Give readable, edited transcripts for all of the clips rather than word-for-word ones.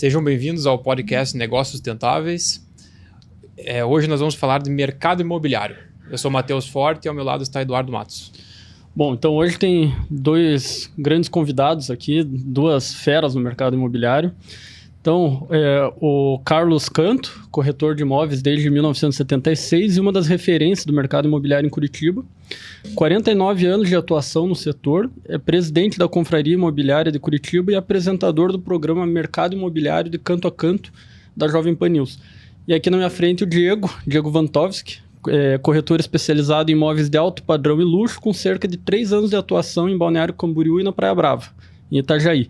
Sejam bem-vindos ao podcast Negócios Sustentáveis. Hoje nós vamos falar de mercado imobiliário. Eu sou Matheus Forte e ao meu lado está Eduardo Matos. Bom, então hoje tem dois grandes convidados aqui, duas feras no mercado imobiliário. Então, o Carlos Canto, corretor de imóveis desde 1976 e uma das referências do mercado imobiliário em Curitiba. 49 anos de atuação no setor, é presidente da Confraria Imobiliária de Curitiba e apresentador do programa Mercado Imobiliário de Canto a Canto da Jovem Pan News. E aqui na minha frente o Diego Vantovski, corretor especializado em imóveis de alto padrão e luxo, com cerca de 3 anos de atuação em Balneário Camboriú e na Praia Brava, em Itajaí.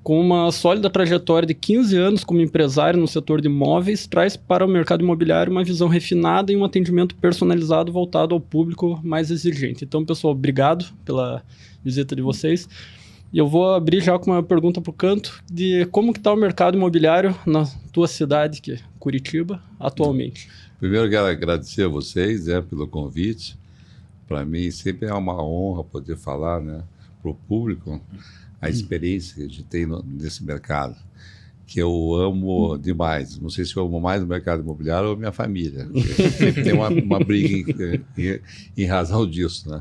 Com uma sólida trajetória de 15 anos como empresário no setor de imóveis, traz para o mercado imobiliário uma visão refinada e um atendimento personalizado voltado ao público mais exigente. Então, pessoal, obrigado pela visita de vocês. E eu vou abrir já com uma pergunta para o Canto de como que está o mercado imobiliário na tua cidade, que é Curitiba, atualmente. Primeiro, quero agradecer a vocês pelo convite. Para mim, sempre é uma honra poder falar para o público a experiência que a gente tem nesse mercado, que eu amo demais. Não sei se eu amo mais o mercado imobiliário ou minha família. Sempre tem uma briga em razão disso, né?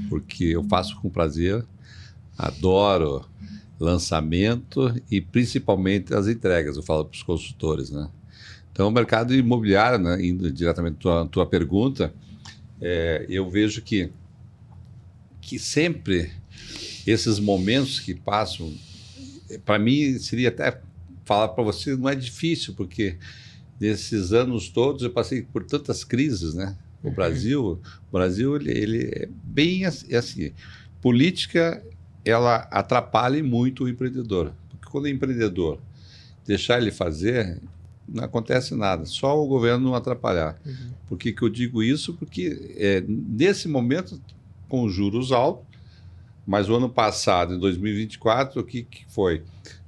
Porque eu faço com prazer, adoro lançamento e principalmente as entregas, eu falo para os consultores, né? Então, o mercado imobiliário, né, indo diretamente à tua pergunta, eu vejo que sempre esses momentos que passam, para mim, seria até falar para você, não é difícil, porque nesses anos todos eu passei por tantas crises, né? O Brasil ele é bem assim, política, ela atrapalha muito o empreendedor, porque quando o empreendedor deixar ele fazer, não acontece nada, só o governo não atrapalhar. Por que eu digo isso? Porque nesse momento, com juros altos, mas o ano passado, em 2024, o que foi?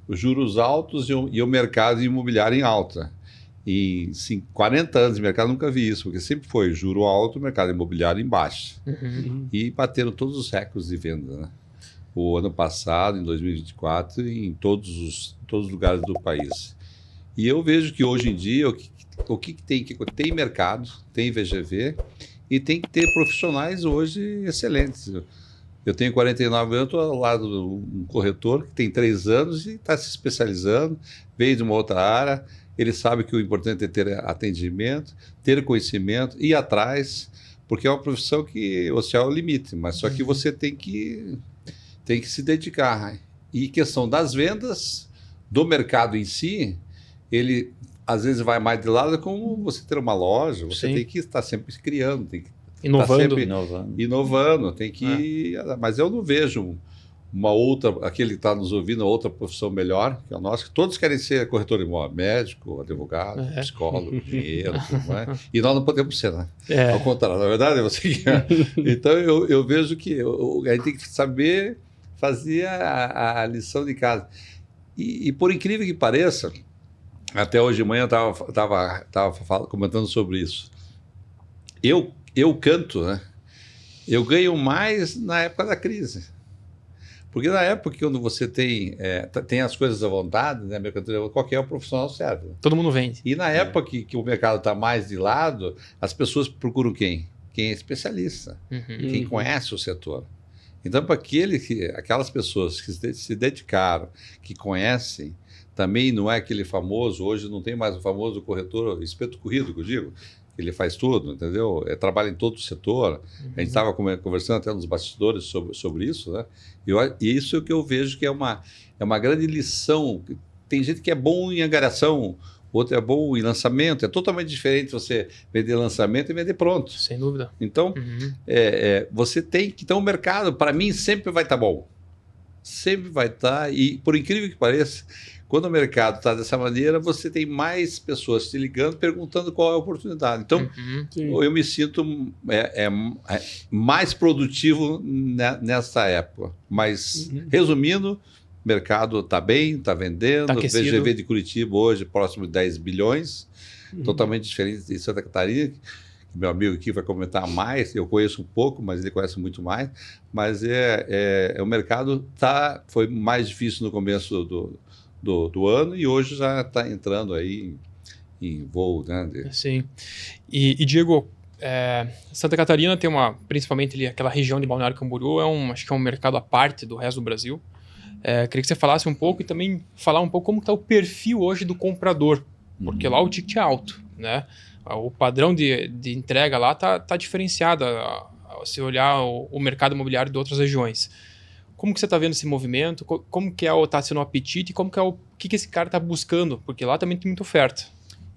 Os juros altos e o mercado imobiliário em alta. Em 40 anos de mercado, nunca vi isso, porque sempre foi juro alto, mercado imobiliário em baixa. E bateram todos os recordes de venda, né? O ano passado, em 2024, em todos os lugares do país. E eu vejo que hoje em dia, o que tem? Tem mercado, tem VGV e tem que ter profissionais hoje excelentes. Eu tenho 49 anos, estou ao lado de um corretor que tem 3 anos e está se especializando, veio de uma outra área, ele sabe que o importante é ter atendimento, ter conhecimento, ir atrás, porque é uma profissão que o céu é o limite, mas só que você tem que se dedicar. E questão das vendas, do mercado em si, ele às vezes vai mais de lado, como você ter uma loja, você tem que estar sempre criando, tem que inovando, tem que mas eu não vejo uma outra, aquele que está nos ouvindo, outra profissão melhor que a nossa, que todos querem ser corretor de imóvel, médico, advogado, psicólogo, engenheiro, e nós não podemos ser, né? Ao contrário, na verdade é você que Então eu vejo que a gente tem que saber fazer a lição de casa. E por incrível que pareça, até hoje de manhã eu estava comentando sobre isso. Eu canto, né? Eu ganho mais na época da crise. Porque na época quando você tem as coisas à vontade, né? Qualquer profissional serve. Todo mundo vende. E na época que o mercado está mais de lado, as pessoas procuram quem? Quem é especialista, quem conhece o setor. Então, para aquelas pessoas que se dedicaram, que conhecem, também não é aquele famoso, hoje não tem mais o famoso corretor espeto corrido, que eu digo, ele faz tudo, entendeu? Trabalha em todo o setor. A gente estava conversando até nos bastidores sobre isso, né? E isso é o que eu vejo que é uma grande lição. Tem gente que é bom em angariação, outro é bom em lançamento. É totalmente diferente você vender lançamento e vender pronto. Sem dúvida. Então, você tem que... Então, o mercado, para mim, sempre vai estar bom. Sempre vai estar. E, por incrível que pareça, quando o mercado está dessa maneira, você tem mais pessoas te ligando, perguntando qual é a oportunidade. Então, eu me sinto mais produtivo nessa época. Mas, resumindo, o mercado está bem, está vendendo. O VGV de Curitiba hoje, próximo de 10 bilhões, totalmente diferente de Santa Catarina. Meu amigo aqui vai comentar mais, eu conheço um pouco, mas ele conhece muito mais. Mas o mercado foi mais difícil no começo do ano e hoje já está entrando aí em voo, né? Sim. E Diego, Santa Catarina tem principalmente ali, aquela região de Balneário Camboriú, acho que é um mercado à parte do resto do Brasil. Queria que você falasse um pouco e também falar um pouco como está o perfil hoje do comprador, porque lá o ticket é alto, né? O padrão de entrega lá tá diferenciado se olhar o mercado imobiliário de outras regiões. Como que você está vendo esse movimento? Como que está sendo o apetite? E como que o que esse cara está buscando? Porque lá também tem muita oferta.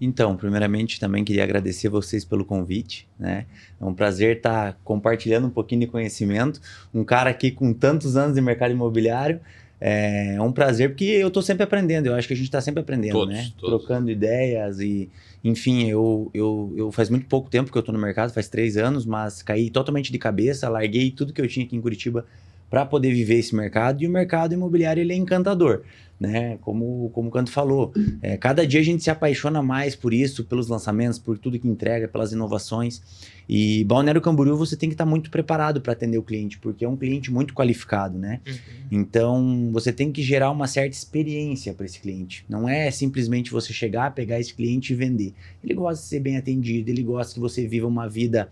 Então, primeiramente, também queria agradecer vocês pelo convite, né? É um prazer estar compartilhando um pouquinho de conhecimento. Um cara aqui com tantos anos de mercado imobiliário, é um prazer, porque eu estou sempre aprendendo. Eu acho que a gente está sempre aprendendo, Todos, né? todos. Trocando ideias e, enfim, eu faz muito pouco tempo que eu estou no mercado, faz 3 anos, mas caí totalmente de cabeça, larguei tudo que eu tinha aqui em Curitiba para poder viver esse mercado. E o mercado imobiliário, ele é encantador, né? Como o Canto falou, cada dia a gente se apaixona mais por isso, pelos lançamentos, por tudo que entrega, pelas inovações. E Balneário Camboriú você tem que estar muito preparado para atender o cliente, porque é um cliente muito qualificado, né? Uhum. Então você tem que gerar uma certa experiência para esse cliente. Não é simplesmente você chegar, pegar esse cliente e vender. Ele gosta de ser bem atendido, ele gosta que você viva uma vida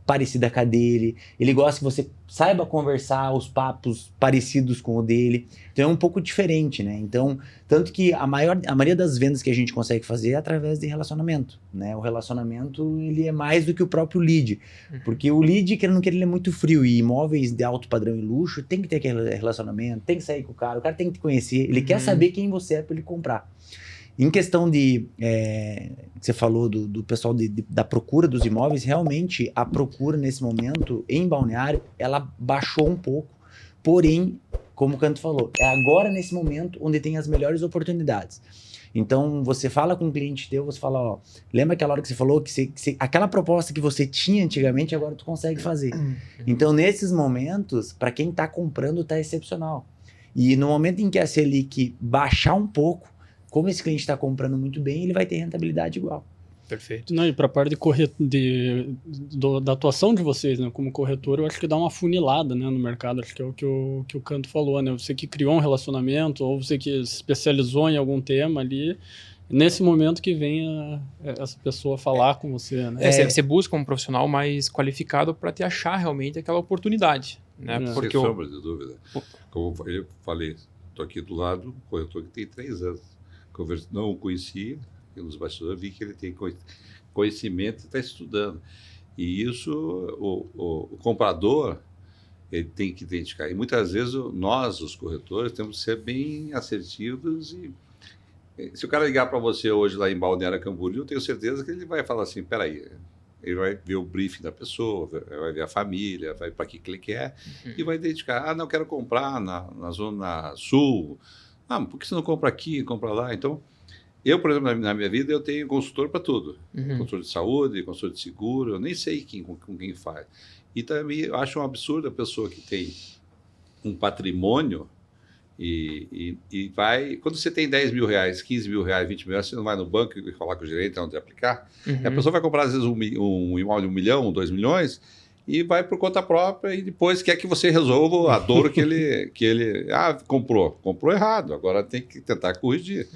parecida com a dele, ele gosta que você saiba conversar os papos parecidos com o dele, então é um pouco diferente, né? Então, tanto que a maioria das vendas que a gente consegue fazer é através de relacionamento, né? O relacionamento, ele é mais do que o próprio lead, porque o lead, querendo não querer, ele é muito frio, e imóveis de alto padrão e luxo, tem que ter aquele relacionamento, tem que sair com o cara tem que te conhecer, ele quer saber quem você é para ele comprar. Em questão que você falou do pessoal da procura dos imóveis, realmente a procura nesse momento em Balneário, ela baixou um pouco, porém, como o Canto falou, é agora nesse momento onde tem as melhores oportunidades. Então, você fala com um cliente teu, você fala, ó, lembra aquela hora que você falou que aquela proposta que você tinha antigamente, agora tu consegue fazer. Então, nesses momentos, para quem está comprando, tá excepcional. E no momento em que a Selic baixar um pouco, como esse cliente está comprando muito bem, ele vai ter rentabilidade igual. Perfeito. Não, e para a parte da atuação de vocês, né, como corretor, eu acho que dá uma funilada, né, no mercado, acho que é o que o Canto falou, né, você que criou um relacionamento, ou você que se especializou em algum tema ali, nesse momento que vem essa pessoa falar com você, né. Você busca um profissional mais qualificado para te achar realmente aquela oportunidade, né? Sem sombra de dúvida. Como eu falei, estou aqui do lado do corretor que tem 3 anos. Não o conhecia, pelos bastidores, vi que ele tem conhecimento e está estudando. E isso, o comprador, ele tem que identificar. E muitas vezes nós, os corretores, temos que ser bem assertivos. E se o cara ligar para você hoje lá em Balneário Camboriú, eu tenho certeza que ele vai falar assim, peraí, ele vai ver o briefing da pessoa, vai ver a família, vai para que ele quer, e vai identificar, não, quero comprar na Zona Sul. Por que você não compra aqui, compra lá? Então, eu, por exemplo, na minha vida, eu tenho consultor para tudo. Consultor de saúde, consultor de seguro, eu nem sei com quem faz. E também eu acho um absurdo a pessoa que tem um patrimônio e vai... Quando você tem 10 mil reais, 15 mil reais, 20 mil reais, você não vai no banco e falar com o gerente onde aplicar. A pessoa vai comprar, às vezes, um imóvel de 1 milhão, 2 milhões... e vai por conta própria e depois quer que você resolva a dor que ele comprou errado, agora tem que tentar corrigir.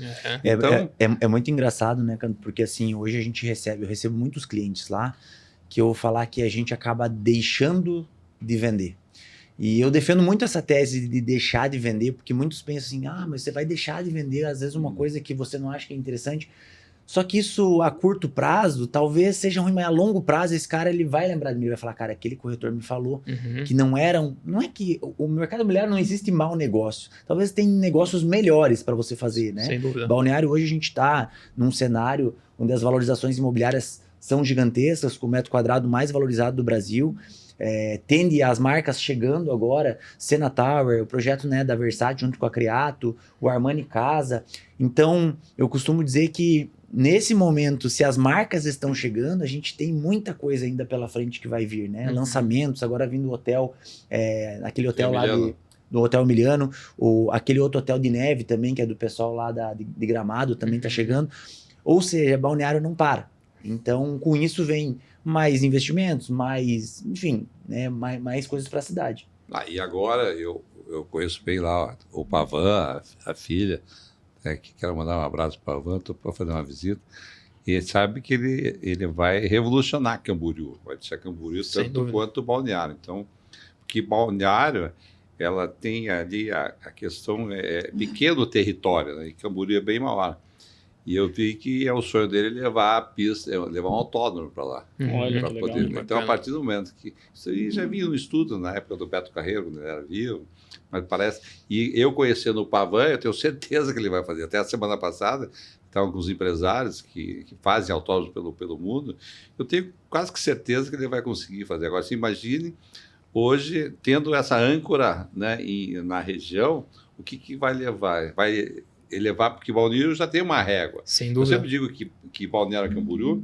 Então, é muito engraçado, né, Canto? Porque assim, hoje eu recebo muitos clientes lá que eu vou falar que a gente acaba deixando de vender. E eu defendo muito essa tese de deixar de vender, porque muitos pensam assim, mas você vai deixar de vender, às vezes, uma coisa que você não acha que é interessante. Só que isso a curto prazo, talvez seja ruim, mas a longo prazo esse cara ele vai lembrar de mim, vai falar, cara, aquele corretor me falou que não é que o mercado imobiliário não existe mau negócio, talvez tem negócios melhores para você fazer, né? Sem dúvida. Balneário hoje a gente está num cenário onde as valorizações imobiliárias são gigantescas, com o metro quadrado mais valorizado do Brasil. Tende as marcas chegando agora, Sena Tower, o projeto, né, da Versace junto com a Creato, o Armani Casa. Então, eu costumo dizer que nesse momento, se as marcas estão chegando, a gente tem muita coisa ainda pela frente que vai vir, né? Lançamentos, agora vindo o hotel, aquele hotel lá do Hotel Emiliano, aquele outro hotel de neve também, que é do pessoal lá de Gramado, também está chegando. Ou seja, Balneário não para. Então, com isso vem mais investimentos, enfim, né, mais coisas para a cidade. E agora eu conheço bem lá o Pavan, a filha, que quero mandar um abraço para o Ivan, estou para fazer uma visita. E ele sabe que ele vai revolucionar Camboriú, vai deixar Camboriú tanto quanto o balneário. Então, porque balneário, ela tem ali a questão, pequeno território, né? E Camboriú é bem maior. E eu vi que é o sonho dele levar a pista, levar um autódromo para lá. Olha, Pra que poder. legal. Então, a partir do momento que... Isso aí já vinha no estudo, na época do Beto Carreiro, quando ele era vivo, mas parece... E eu conhecendo o Pavan, eu tenho certeza que ele vai fazer. Até a semana passada, estavam alguns empresários que fazem autódromos pelo mundo, eu tenho quase que certeza que ele vai conseguir fazer. Agora, você imagine, hoje, tendo essa âncora, né, na região, o que vai levar? Vai elevar, porque Balneário já tem uma régua. Sem Eu dúvida. sempre digo que Balneário Camboriú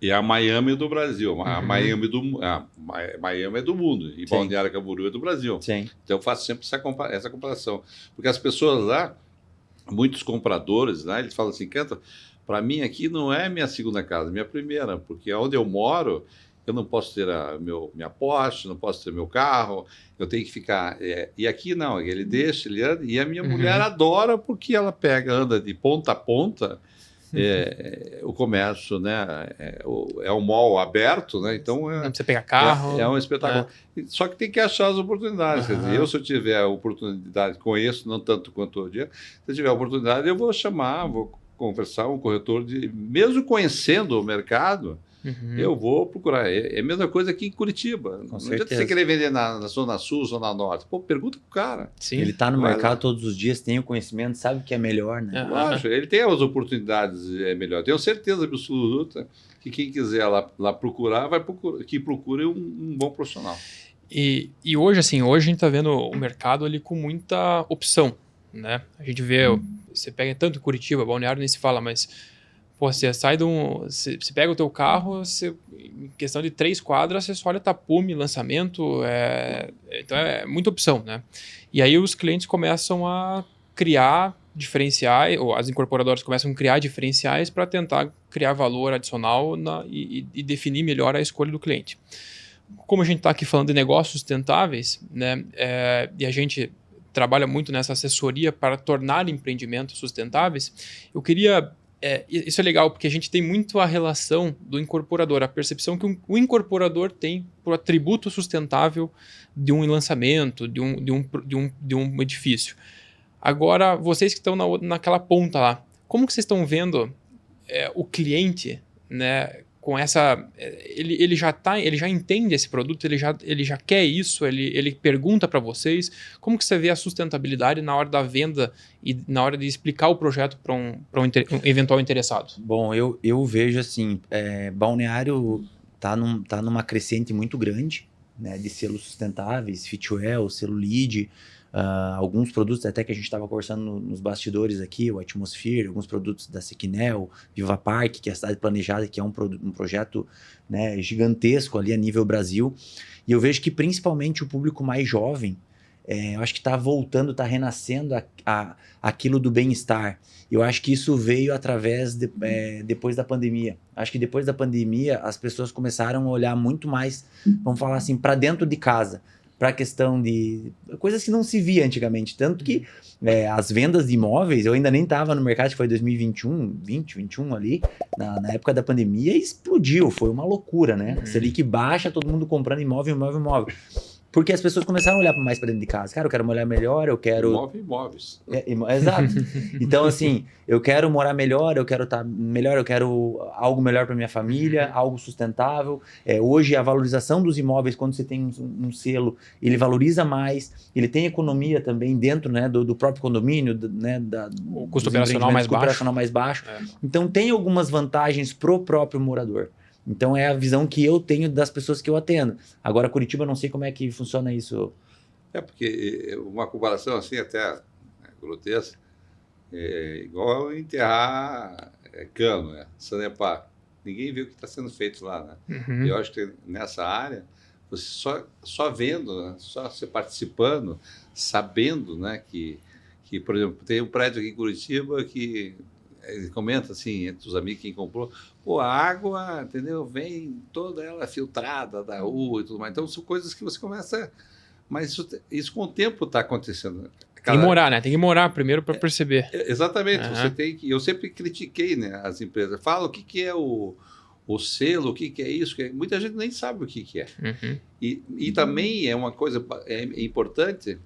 é a Miami do Brasil. A Miami é do mundo e Sim. Balneário Camboriú é do Brasil. Sim. Então eu faço sempre essa comparação. Porque as pessoas lá, muitos compradores lá, eles falam assim, Canta, para mim aqui não é minha segunda casa, minha primeira, porque onde eu moro, eu não posso ter minha Porsche, não posso ter meu carro, eu tenho que ficar... e aqui não, ele deixa, ele anda, e a minha mulher adora porque ela anda de ponta a ponta, o comércio, né? É um mall aberto, né? Então Não precisa pegar carro. é um espetáculo. Só que tem que achar as oportunidades. Quer dizer, se eu tiver a oportunidade, conheço, não tanto quanto o dia, se eu tiver a oportunidade, eu vou chamar, vou conversar um corretor, mesmo conhecendo o mercado, eu vou procurar. É a mesma coisa aqui em Curitiba. Não adianta você querer vender na Zona Sul, Zona Norte. Pô, pergunta pro cara. Sim. Ele está no Vai mercado lá. todos os dias, tem o conhecimento, sabe o que é melhor, né? Lógico, ele tem as oportunidades melhor. Tenho certeza absoluta que quem quiser lá procurar, que procure um bom profissional. E hoje, assim, hoje a gente está vendo o mercado ali com muita opção, né? A gente vê, você pega tanto em Curitiba, Balneário nem se fala, mas pô, você sai você pega o teu carro, em questão de 3 quadras, você só olha tapume, lançamento, então é muita opção, né? E aí os clientes começam a criar diferenciais, ou as incorporadoras começam a criar diferenciais para tentar criar valor adicional e definir melhor a escolha do cliente. Como a gente está aqui falando de negócios sustentáveis, né, e a gente trabalha muito nessa assessoria para tornar empreendimentos sustentáveis, eu queria... isso é legal, porque a gente tem muito a relação do incorporador, a percepção que o incorporador tem para o atributo sustentável de um lançamento, de um edifício. Agora, vocês que estão naquela ponta lá, como que vocês estão vendo o cliente, né, com essa... Ele já entende esse produto, ele já quer isso, ele pergunta para vocês. Como que você vê a sustentabilidade na hora da venda e na hora de explicar o projeto para um eventual interessado? Bom, eu vejo assim, Balneário tá numa crescente muito grande, né, de selos sustentáveis, Fitwel, selo LEED, alguns produtos até que a gente estava conversando nos bastidores aqui, o Atmosphere, alguns produtos da Sequinel, Viva Park, que é a cidade planejada, que é um projeto, né, gigantesco ali a nível Brasil. E eu vejo que principalmente o público mais jovem, eu acho que está voltando, está renascendo aquilo do bem-estar. Eu acho que isso veio através depois da pandemia. Acho que depois da pandemia as pessoas começaram a olhar muito mais, vamos falar assim, para dentro de casa, para a questão de coisas que não se via antigamente. Tanto que as vendas de imóveis, eu ainda nem estava no mercado, que foi 2021, 2021 ali, na época da pandemia, explodiu, foi uma loucura, né? Selic baixa, todo mundo comprando imóvel. Porque as pessoas começaram a olhar mais para dentro de casa. Cara, eu quero morar melhor, eu quero... Imóveis. Exato. Então, assim, eu quero morar melhor, eu quero estar melhor, eu quero algo melhor para minha família, algo sustentável. Hoje, a valorização dos imóveis, quando você tem um selo, ele valoriza mais, ele tem economia também dentro, né, do próprio condomínio, né, o custo operacional mais baixo. Então, tem algumas vantagens pro próprio morador. Então, é a visão que eu tenho das pessoas que eu atendo. Agora, Curitiba, eu não sei como é que funciona isso. Porque uma comparação assim até grotesca, igual enterrar cano, Sanepar. Ninguém vê o que está sendo feito lá, né? Eu acho que nessa área, você só vendo, né? Só você participando, sabendo, né, que, por exemplo, tem um prédio aqui em Curitiba que... Ele comenta assim, entre os amigos, quem comprou, pô, a água, entendeu? Vem toda ela filtrada da rua e tudo mais. Então, são coisas que você começa... Mas isso com o tempo está acontecendo. Tem que morar, né? Tem que morar primeiro para perceber. Exatamente. Uhum. Você tem que, eu sempre critiquei, né, as empresas. Fala o que é o selo, o que é isso. Muita gente nem sabe o que é. Uhum. E também é uma coisa importante,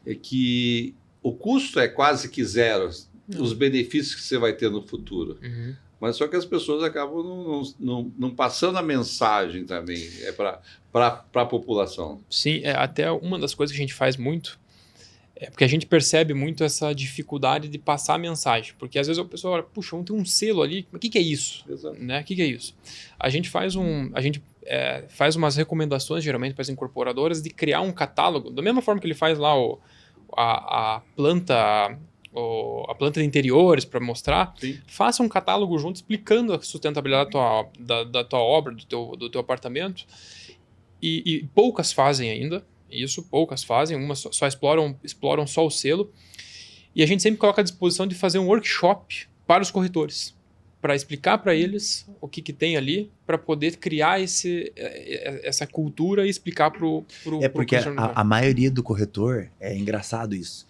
é que o custo é quase que zero, os benefícios que você vai ter no futuro. Uhum. Mas só que as pessoas acabam não passando a mensagem também para a população. Sim, até uma das coisas que a gente faz muito é porque a gente percebe muito essa dificuldade de passar a mensagem. Porque às vezes a pessoa olha, puxa, tem um selo ali, mas o que é isso? Exato. Né? O que é isso? A gente faz faz umas recomendações, geralmente, para as incorporadoras, de criar um catálogo, da mesma forma que ele faz lá a planta de interiores para mostrar. Sim. Faça um catálogo junto explicando a sustentabilidade da tua obra, do teu apartamento. E poucas fazem ainda. Isso, poucas fazem, umas só exploram só o selo. E a gente sempre coloca à disposição de fazer um workshop para os corretores, para explicar para eles o que tem ali, para poder criar essa cultura e explicar para o porque a maioria do corretor, é engraçado isso,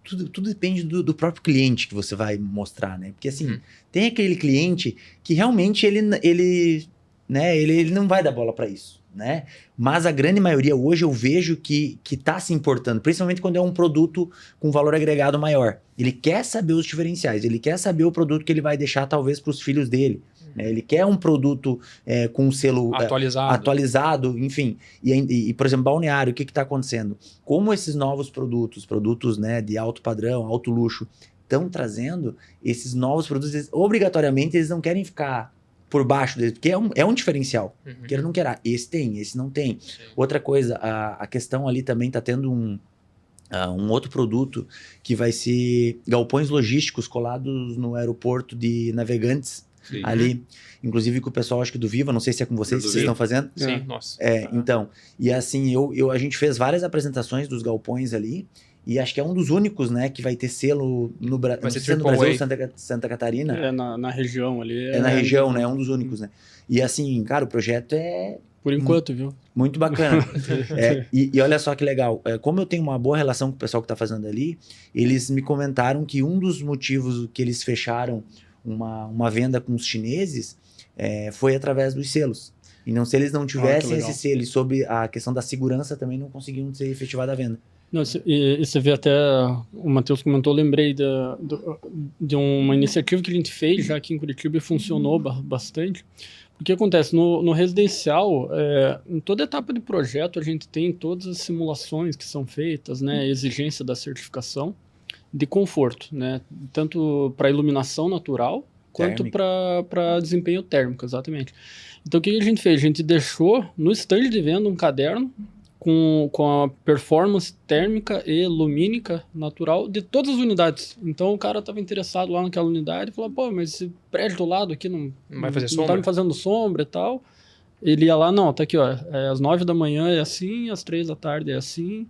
tudo depende do próprio cliente que você vai mostrar, né? Porque assim, tem aquele cliente que realmente ele não vai dar bola para isso, né? Mas a grande maioria hoje eu vejo que está se importando, principalmente quando é um produto com valor agregado maior. Ele quer saber os diferenciais, ele quer saber o produto que ele vai deixar talvez para os filhos dele. Né? Ele quer um produto com um selo atualizado, enfim. E, por exemplo, balneário, o que está acontecendo? Como esses novos produtos, né, de alto padrão, alto luxo, estão trazendo esses novos produtos, obrigatoriamente eles não querem ficar por baixo deles, porque é um diferencial. Queira ou não queira. Esse tem, esse não tem. Sim. Outra coisa, a questão ali também está tendo um outro produto que vai ser galpões logísticos colados no aeroporto de Navegantes. Sim. Ali, inclusive com o pessoal, acho que do Viva, não sei se é com vocês, se vocês estão fazendo. Sim, nossa. Então, e assim, a gente fez várias apresentações dos galpões ali, e acho que é um dos únicos, né, que vai ter selo no Brasil, Santa Catarina. Na região ali. Na região, né, é um dos únicos, né. E assim, cara, o projeto é... Por enquanto, viu? Muito bacana. E olha só que legal, como eu tenho uma boa relação com o pessoal que está fazendo ali, eles me comentaram que um dos motivos que eles fecharam uma venda com os chineses foi através dos selos. Então, se eles não tivessem esse selo e sobre a questão da segurança, também não conseguiam ser efetivada a venda. Não, e você vê até, o Matheus comentou, eu lembrei de uma iniciativa que a gente fez já aqui em Curitiba e funcionou bastante. O que acontece? No residencial, em toda etapa de projeto, a gente tem todas as simulações que são feitas, né, a exigência da certificação de conforto, né, tanto para iluminação natural, quanto para desempenho térmico, exatamente. Então, o que a gente fez? A gente deixou no stand de venda um caderno com a performance térmica e lumínica natural de todas as unidades. Então, o cara estava interessado lá naquela unidade e falou, pô, mas esse prédio do lado aqui não vai fazer sombra? Não tá me fazendo sombra e tal. Ele ia lá, não, tá aqui, ó, às 9 da manhã é assim, às 3 da tarde é assim,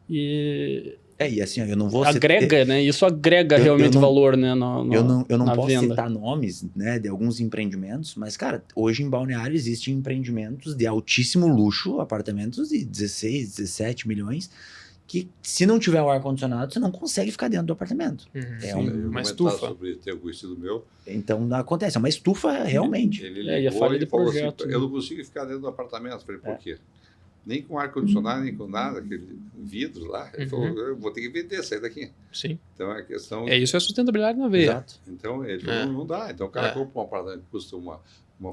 e assim, eu não vou... Agrega, né? Isso agrega realmente valor, né? Eu não posso venda. citar nomes, né, de alguns empreendimentos, mas, cara, hoje em Balneário existem empreendimentos de altíssimo luxo, apartamentos de 16, 17 milhões, que se não tiver o ar-condicionado, você não consegue ficar dentro do apartamento. Uma estufa. Sobre ter o estilo meu. Então, acontece, é uma estufa realmente. Ele ligou e falou assim, eu não consigo ficar dentro do apartamento. Eu falei, por quê? Nem com ar-condicionado, nem com nada, aquele vidro lá. Ele falou, eu vou ter que vender, sair daqui. Sim. Então, a questão... Isso é sustentabilidade na veia. Exato. Então, ele falou, não dá. Então, o cara compra um apartamento que custa uma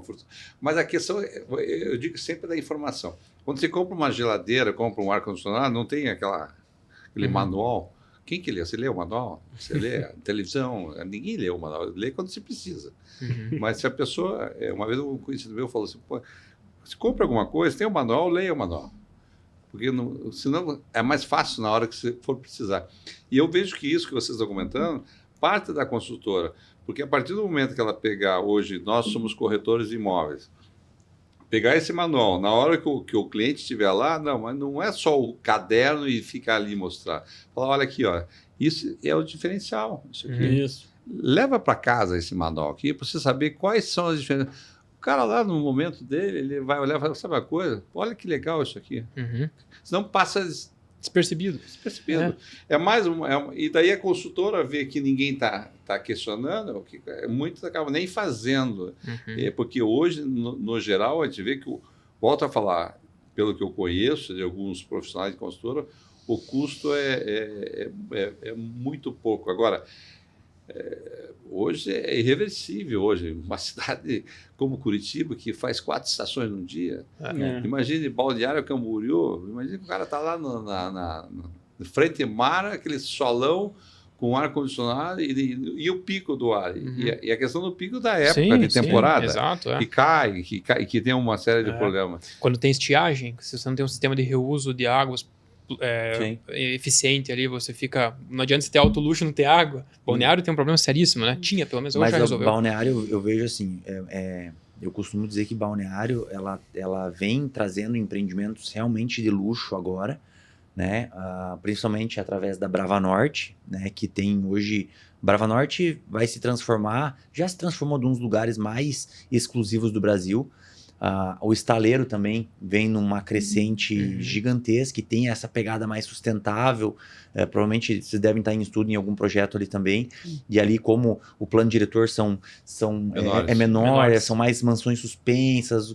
fortuna. Mas a questão, eu digo sempre da informação. Quando você compra uma geladeira, compra um ar-condicionado, não tem aquele manual. Quem que lê? Você lê o manual? Você lê a televisão? Ninguém lê o manual. Lê quando você precisa. Mas se a pessoa... Uma vez um conhecido meu falou assim, pô, se compra alguma coisa, tem o manual, leia o manual. Porque senão é mais fácil na hora que você for precisar. E eu vejo que isso que vocês estão comentando, parte da consultora. Porque a partir do momento que ela pegar hoje, nós somos corretores de imóveis, pegar esse manual, na hora que o cliente estiver lá, mas não é só o caderno e ficar ali e mostrar. Falar, olha aqui, ó, isso é o diferencial. Isso aqui. Isso. Leva para casa esse manual aqui para você saber quais são as diferenças. cara lá, no momento dele, ele vai olhar e falar, sabe uma coisa? Olha que legal isso aqui. Senão passa Despercebido. despercebido. É mais e daí a consultora vê que ninguém está questionando, que muitos acabam nem fazendo. Porque hoje, no geral, a gente vê que, volto a falar, pelo que eu conheço de alguns profissionais de consultora, o custo é muito pouco. Agora, hoje é irreversível. Hoje, uma cidade como Curitiba, que faz 4 estações num dia, imagine Balneário Camboriú, imagine que o cara está lá na frente mar, aquele solão com ar-condicionado e o pico do ar. E a questão do pico da época de temporada. Exato, que cai, que tem uma série de problemas. Quando tem estiagem, se você não tem um sistema de reuso de águas eficiente ali, você fica... Não adianta você ter alto luxo e não ter água. Balneário tem um problema seríssimo, né? Tinha, pelo menos, hoje já resolveu. Mas Balneário, eu vejo assim, eu costumo dizer que Balneário, ela vem trazendo empreendimentos realmente de luxo agora, né? Principalmente através da Brava Norte, né? Que tem hoje... Brava Norte vai se transformar, já se transformou de uns lugares mais exclusivos do Brasil. O estaleiro também vem numa crescente gigantesca e tem essa pegada mais sustentável. Provavelmente vocês devem estar em estudo em algum projeto ali também. E ali, como o plano diretor menor, são mais mansões suspensas.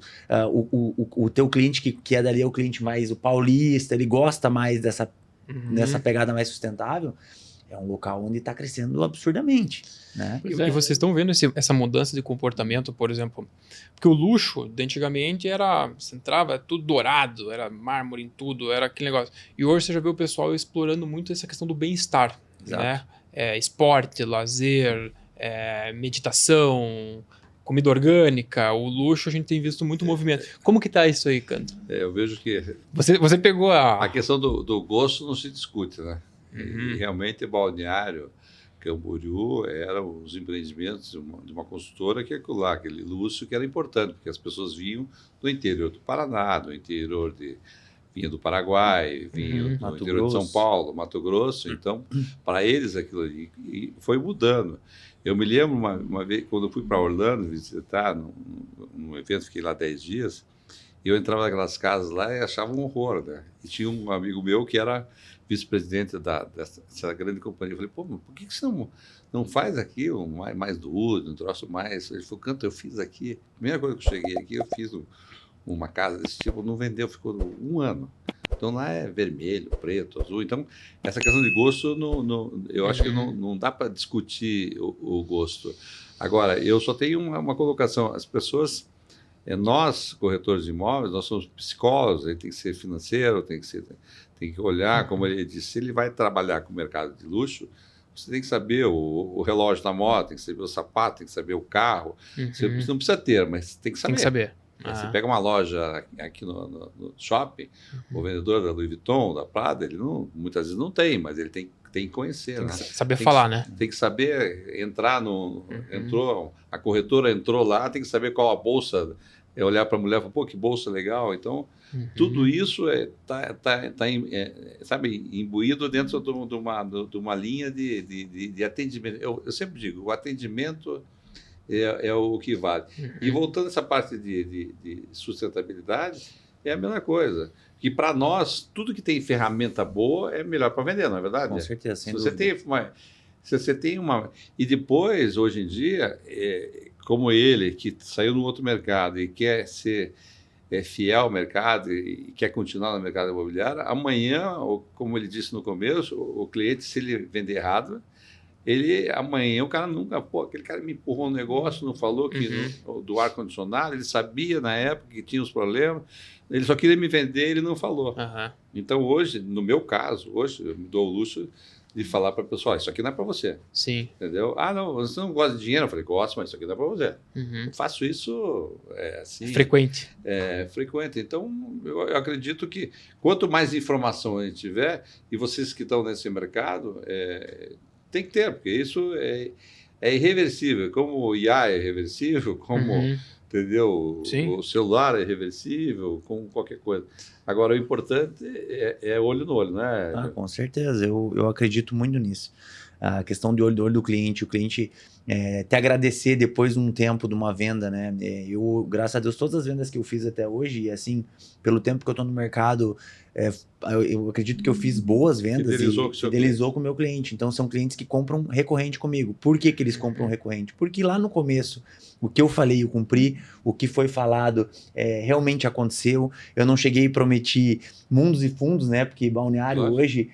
O teu cliente que é dali é o cliente mais o paulista, ele gosta mais dessa pegada mais sustentável. É um local onde está crescendo absurdamente, né? E vocês estão vendo essa mudança de comportamento, por exemplo? Porque o luxo, de antigamente, você entrava tudo dourado, era mármore em tudo, era aquele negócio. E hoje você já vê o pessoal explorando muito essa questão do bem-estar, né? Esporte, lazer, meditação, comida orgânica, o luxo, a gente tem visto muito movimento. Como que tá isso aí, Canto? Eu vejo que... Você pegou a questão do gosto não se discute, né? E realmente Balneário Camboriú eram os empreendimentos de uma consultora que aquele luxo que era importante, porque as pessoas vinham do interior do Paraná, vinha do Paraguai, vinha do interior de São Paulo, Mato Grosso. Então, para eles aquilo ali foi mudando. Eu me lembro uma vez, quando eu fui para Orlando visitar, num evento, fiquei lá 10 dias, e eu entrava naquelas casas lá e achava um horror, né? E tinha um amigo meu que era vice-presidente dessa grande companhia. Eu falei, pô, mas por que você não faz aqui mais duro, um troço mais... Ele falou, Canto, eu fiz aqui. A primeira coisa que eu cheguei aqui, eu fiz uma casa desse tipo, não vendeu, ficou 1 ano. Então lá é vermelho, preto, azul. Então, essa questão de gosto, eu acho que não dá para discutir o gosto. Agora, eu só tenho uma colocação. As pessoas... nós, corretores de imóveis, nós somos psicólogos, ele tem que ser financeiro, tem que olhar, como ele disse, se ele vai trabalhar com o mercado de luxo, você tem que saber o relógio da moda, tem que saber o sapato, tem que saber o carro. Você não precisa ter, mas tem que saber. Tem que saber. Você pega uma loja aqui no shopping, o vendedor da Louis Vuitton, da Prada, ele muitas vezes não tem, mas ele tem que conhecer. Tem né? que saber falar, né? Tem que saber entrar a corretora entrou lá, tem que saber qual a bolsa, olhar para a mulher e falar, pô, que bolsa legal. Então, tudo isso sabe, imbuído dentro de uma linha de atendimento. Eu sempre digo, o atendimento é o que vale. E voltando a essa parte de sustentabilidade, é a mesma coisa. Que para nós, tudo que tem ferramenta boa é melhor para vender, não é verdade? Com certeza, sem Se dúvida. você tem uma... E depois, hoje em dia, como ele, que saiu no outro mercado e quer ser fiel ao mercado e quer continuar no mercado imobiliário, amanhã, como ele disse no começo, o cliente, se ele vender errado, amanhã o cara nunca... Pô, aquele cara me empurrou um negócio, não falou do ar-condicionado, ele sabia na época que tinha os problemas, ele só queria me vender, ele não falou. Então hoje, no meu caso, hoje eu me dou o luxo de falar para a pessoa, isso aqui não é para você. Sim. Entendeu? Ah, não, você não gosta de dinheiro? Eu falei, gosto, mas isso aqui não é para você. Eu faço isso assim... Frequente. Frequente. Então, eu acredito que quanto mais informação a gente tiver, e vocês que estão nesse mercado, tem que ter, porque isso é irreversível. Como o IA é irreversível, como... Entendeu? Sim. O celular é reversível, com qualquer coisa. Agora, o importante é olho no olho, né? Com certeza, eu acredito muito nisso. a questão de olho do cliente, o cliente te agradecer depois de um tempo de uma venda, né? Eu, graças a Deus, todas as vendas que eu fiz até hoje, e assim, pelo tempo que eu estou no mercado, eu acredito que eu fiz boas vendas e fidelizou com o meu cliente. Então, são clientes que compram recorrente comigo. Por que eles compram recorrente? Porque lá no começo, o que eu falei, eu cumpri, o que foi falado realmente aconteceu. Eu não cheguei e prometi mundos e fundos, né? Porque balneário hoje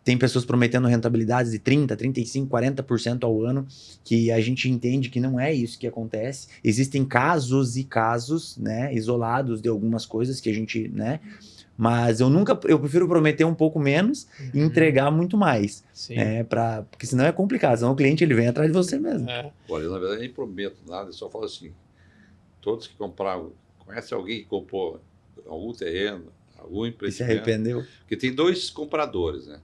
tem pessoas prometendo rentabilidades de 30%, 35%, 40% ao ano, que a gente entende que não é isso que acontece. Existem casos e casos, né, isolados de algumas coisas que a gente, né, mas eu prefiro prometer um pouco menos e entregar muito mais. Sim. Porque senão é complicado, senão o cliente ele vem atrás de você mesmo. Olha, eu, na verdade, nem prometo nada, eu só falo assim, todos que compraram, conhece alguém que comprou algum terreno, algum empreendimento? E se arrependeu? Porque tem 2 compradores, né?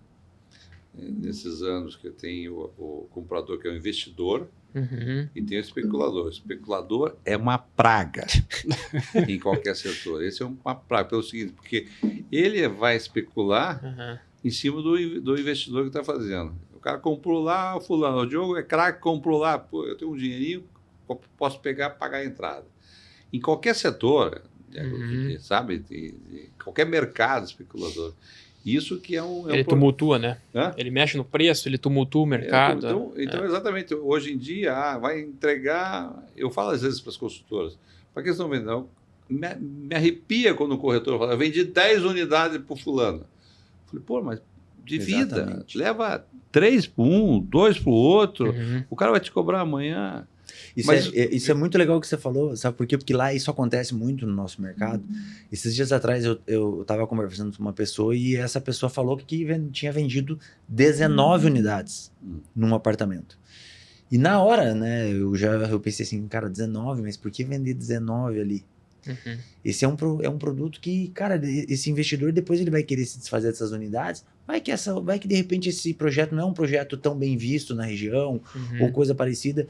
Nesses anos que eu tenho o comprador que é o investidor e tem o especulador. O especulador é uma praga em qualquer setor. Esse é uma praga pelo seguinte, porque ele vai especular em cima do investidor que está fazendo. O cara comprou lá, fulano, o Diogo é craque, comprou lá, pô, eu tenho um dinheirinho, posso pegar e pagar a entrada. Em qualquer setor, sabe, qualquer mercado especulador. Isso que é um... Ele tumultua, né? Hã? Ele mexe no preço, ele tumultua o mercado. Então exatamente, hoje em dia, vai entregar... Eu falo às vezes para as consultoras, para que eles estão vendendo? Me arrepia quando o corretor fala, eu vendi 10 unidades para o fulano. Eu falei, pô, mas divida, Exatamente. leva 3 para um, 2 para o outro, o cara vai te cobrar amanhã. Isso é muito legal o que você falou, sabe por quê? Porque lá isso acontece muito no nosso mercado. Esses dias atrás eu estava conversando com uma pessoa e essa pessoa falou que tinha vendido 19 unidades num apartamento. E na hora, né, eu pensei assim, cara, 19, mas por que vender 19 ali? Esse é um produto que, cara, esse investidor depois ele vai querer se desfazer dessas unidades. Vai que de repente esse projeto não é um projeto tão bem visto na região ou coisa parecida.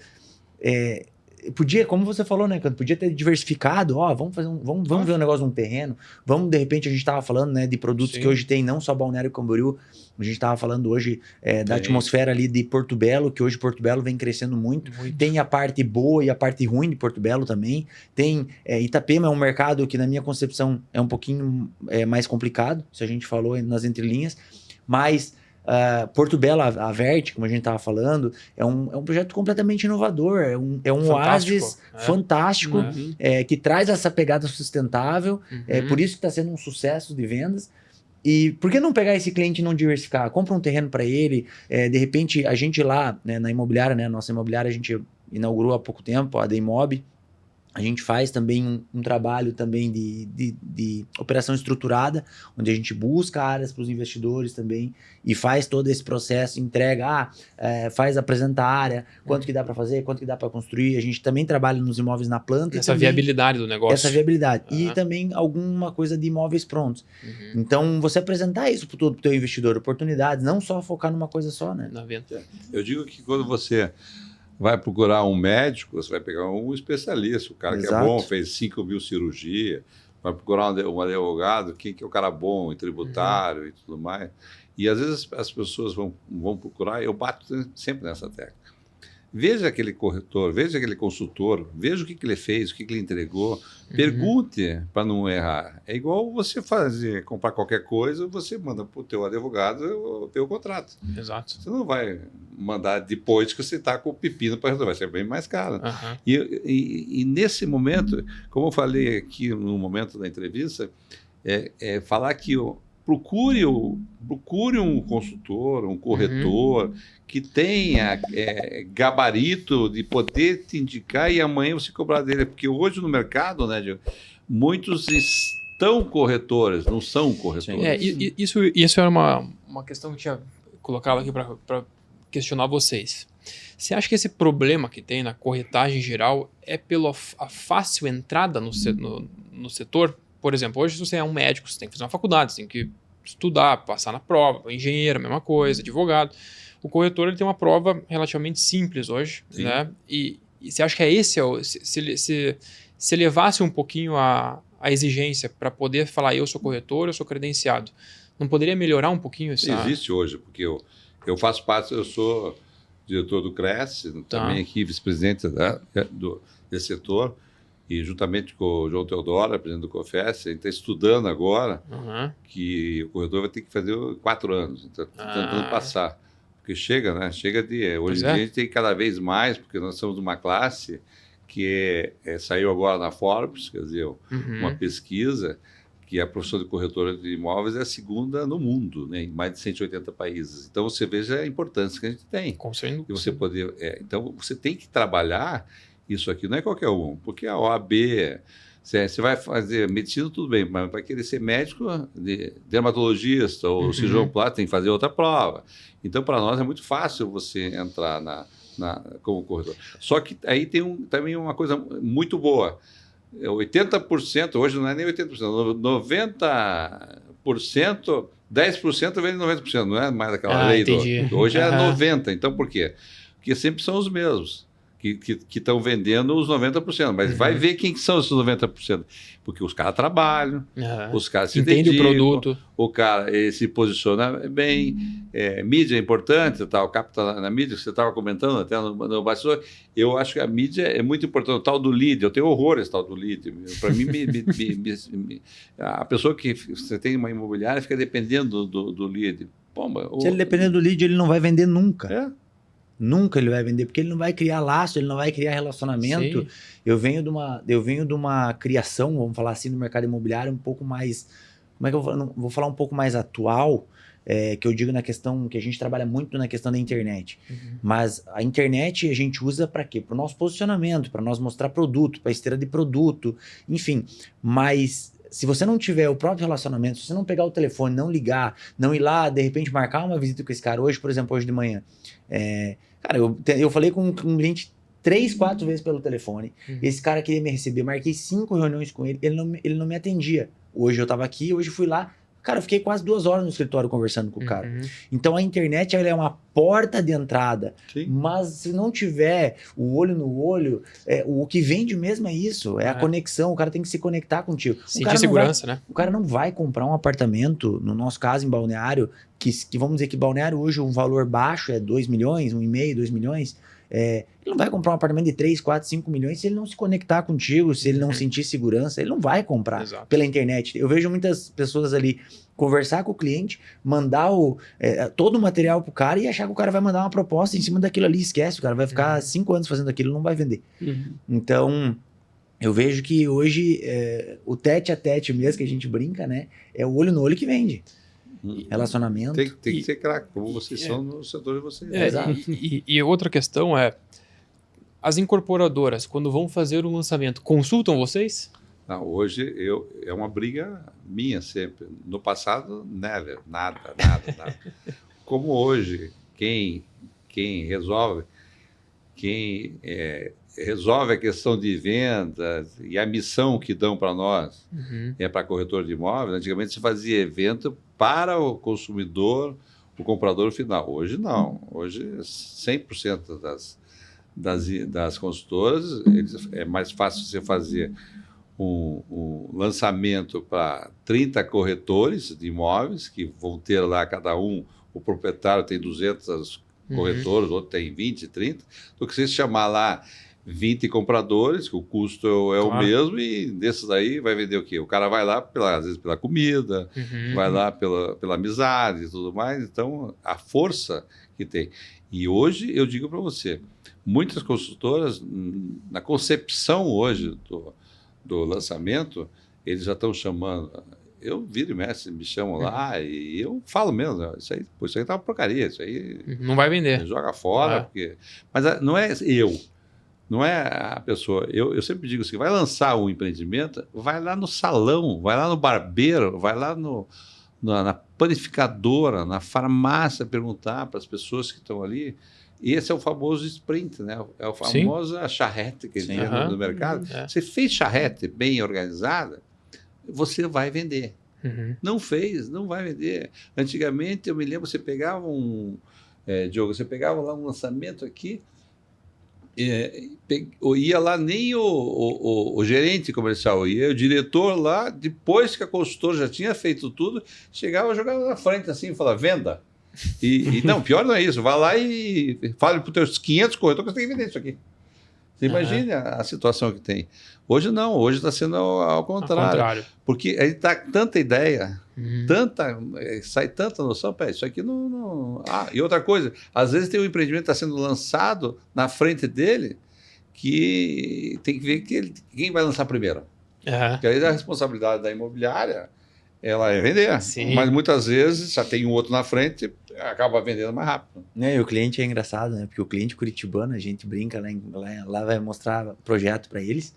Podia, como você falou, né, Canto? Podia ter diversificado, vamos ver um negócio de um terreno, de repente a gente estava falando, né, de produtos que hoje tem não só Balneário Camboriú, a gente estava falando hoje da atmosfera ali de Porto Belo, que hoje Porto Belo vem crescendo muito. Tem a parte boa e a parte ruim de Porto Belo também, tem Itapema é um mercado que na minha concepção é um pouquinho mais complicado, se a gente falou nas entrelinhas, mas Porto Belo, a Verte, como a gente estava falando, é um projeto completamente inovador, é um oásis fantástico, que traz essa pegada sustentável, por isso que está sendo um sucesso de vendas. E por que não pegar esse cliente e não diversificar? Compra um terreno para ele, de repente a gente lá, né, na imobiliária, né, nossa imobiliária a gente inaugurou há pouco tempo, a Deimob. A gente faz também um trabalho também de operação estruturada, onde a gente busca áreas para os investidores também e faz todo esse processo, entrega, apresenta a área, quanto que dá para fazer, quanto que dá para construir. A gente também trabalha nos imóveis na planta. Essa viabilidade do negócio. Essa viabilidade. E também alguma coisa de imóveis prontos. Então, você apresentar isso para o teu investidor, oportunidades, não só focar numa coisa só, né? Na venda. Eu digo que quando você vai procurar um médico, você vai pegar um especialista, o cara que é bom, fez 5.000 cirurgias, vai procurar um advogado, quem que é o cara bom em tributário e tudo mais. E às vezes as pessoas vão procurar, eu bato sempre nessa tecla. Veja aquele corretor, veja aquele consultor, veja o que ele fez, o que ele entregou, pergunte para não errar. É igual você comprar qualquer coisa, você manda para o teu advogado o teu contrato. Exato. Você não vai mandar depois que você está com o pepino para resolver, vai ser bem mais caro. E nesse momento, como eu falei aqui no momento da entrevista, falar que procure um consultor, um corretor que tenha gabarito de poder te indicar e amanhã você cobrar dele. Porque hoje no mercado, né, Diego, muitos estão corretores, não são corretores. Isso era uma questão que eu tinha colocado aqui para questionar vocês. Você acha que esse problema que tem na corretagem geral é pela fácil entrada no setor? Por exemplo, hoje se você é um médico, você tem que fazer uma faculdade, você tem que estudar, passar na prova, engenheiro, a mesma coisa, advogado. O corretor ele tem uma prova relativamente simples hoje, né? E você acha que esse se levasse um pouquinho a exigência para poder falar eu sou corretor, eu sou credenciado, não poderia melhorar um pouquinho essa... Existe hoje, porque eu faço parte, eu sou diretor do Cresce, também aqui vice-presidente desse setor, e juntamente com o João Teodoro, presidente do COFES, a gente está estudando agora que o corredor vai ter que fazer 4 anos, então tentando passar. Porque chega, né? Chega de... Hoje em dia a gente tem cada vez mais, porque nós somos uma classe que saiu agora na Forbes, quer dizer, uma pesquisa que a profissão de corretora de imóveis é a segunda no mundo, né? Em mais de 180 países. Então você veja a importância que a gente tem. E você poder... então você tem que trabalhar isso aqui, não é qualquer um, porque a OAB... Você vai fazer medicina, tudo bem, mas vai querer ser médico, dermatologista ou cirurgião plástico, tem que fazer outra prova. Então, para nós é muito fácil você entrar como corretor. Só que aí tem também uma coisa muito boa. 80%, hoje não é nem 80%, 90%, 10% vem de 90%, não é mais aquela lei. Hoje é 90%. Então, por quê? Porque sempre são os mesmos que estão vendendo os 90%, mas vai ver quem são esses 90%, porque os caras trabalham, os caras se dedicam, o produto, o cara se posiciona bem, mídia é importante, tal, capta na mídia, que você estava comentando até no bastidor. Eu acho que a mídia é muito importante, o tal do lead, eu tenho horror esse tal do lead. Para mim, a pessoa que você tem uma imobiliária fica dependendo do lead. Pomba, se ele depender do lead, ele não vai vender nunca. Nunca ele vai vender, porque ele não vai criar laço, ele não vai criar relacionamento. Sim. Eu venho de uma criação, vamos falar assim, no mercado imobiliário um pouco mais... Como é que eu vou falar um pouco mais atual, que eu digo na questão, que a gente trabalha muito na questão da internet. Mas a internet a gente usa para quê? Para o nosso posicionamento, para nós mostrar produto, para esteira de produto, enfim. Mas... se você não tiver o próprio relacionamento, se você não pegar o telefone, não ligar, não ir lá, de repente marcar uma visita com esse cara, hoje, por exemplo, hoje de manhã, cara, eu falei com um cliente 3, 4 vezes pelo telefone, esse cara queria me receber, marquei 5 reuniões com ele, ele não me atendia. Hoje eu estava aqui, hoje fui lá, cara, eu fiquei quase 2 horas no escritório conversando com o cara. Então a internet ela é uma porta de entrada, mas se não tiver o olho no olho, o que vende mesmo é isso, a conexão, o cara tem que se conectar contigo. Sentir segurança, né? O cara não vai comprar um apartamento, no nosso caso em Balneário, que vamos dizer que Balneário hoje um valor baixo é 2 milhões, 1,5, 2 milhões, ele não vai comprar um apartamento de 3, 4, 5 milhões se ele não se conectar contigo, se ele não sentir segurança, ele não vai comprar pela internet. Eu vejo muitas pessoas ali conversar com o cliente, mandar todo o material pro cara e achar que o cara vai mandar uma proposta em cima daquilo ali, esquece, o cara vai ficar 5 anos fazendo aquilo, não vai vender. Então, eu vejo que hoje o tete a tete mesmo que a gente brinca, né, é o olho no olho que vende. Relacionamento. Tem que ser craque, como vocês são no setor de vocês. E outra questão é, as incorporadoras, quando vão fazer um lançamento, consultam vocês? Não, hoje é uma briga minha sempre. No passado, never, nada. Como hoje, quem resolve a questão de vendas e a missão que dão para nós é para corretor de imóveis. Antigamente se fazia evento para o consumidor, o comprador final. Hoje não. Hoje 100% das consultoras, é mais fácil você fazer um lançamento para 30 corretores de imóveis, que vão ter lá cada um, o proprietário tem 200 corretores, outro tem 20, 30, do que você chamar lá 20 compradores, que o custo é o mesmo, e desses aí vai vender o quê? O cara vai lá, às vezes, pela comida, vai lá pela amizade e tudo mais. Então, a força que tem. E hoje, eu digo para você, muitas consultoras, na concepção hoje do lançamento, eles já estão chamando... Eu viro e mexe, me chamam lá e eu falo mesmo, isso aí tá uma porcaria, isso aí... Não vai vender. Joga fora, porque... Mas não é eu. Não é a pessoa. Eu sempre digo assim, vai lançar um empreendimento, vai lá no salão, vai lá no barbeiro, vai lá na panificadora, na farmácia, perguntar para as pessoas que estão ali. E esse é o famoso sprint, né? É o famoso charrete que tem no mercado. Você fez charrete bem organizada, você vai vender. Não fez, não vai vender. Antigamente, eu me lembro, você pegava Diogo, você pegava lá um lançamento aqui, ia lá nem o gerente comercial, ia o diretor lá, depois que a consultora já tinha feito tudo, chegava e jogava na frente assim, falava, venda. Não, pior não é isso. Vai lá e fale para os teus 500 corretores que você tem que vender isso aqui. Você imagine a situação que tem. Hoje não, hoje está sendo ao contrário. Porque aí está tanta ideia, sai tanta noção, isso aqui não... e outra coisa, às vezes tem um empreendimento que está sendo lançado na frente dele que tem que ver quem vai lançar primeiro. Porque aí a responsabilidade da imobiliária ela é vender. Sim. Mas muitas vezes já tem um outro na frente, acaba vendendo mais rápido. E o cliente é engraçado, né? Porque o cliente curitibano, a gente brinca, lá vai mostrar projeto para eles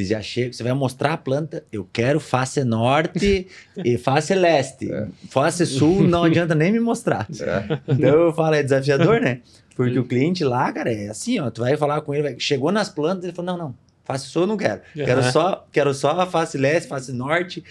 já chegam, você vai mostrar a planta, eu quero face norte e face leste. Face sul não adianta nem me mostrar. Então eu falo, é desafiador, né? Porque o cliente lá, cara, é assim, ó, tu vai falar com ele, chegou nas plantas, ele falou, não, face sul eu não quero. Quero só a face leste, face norte.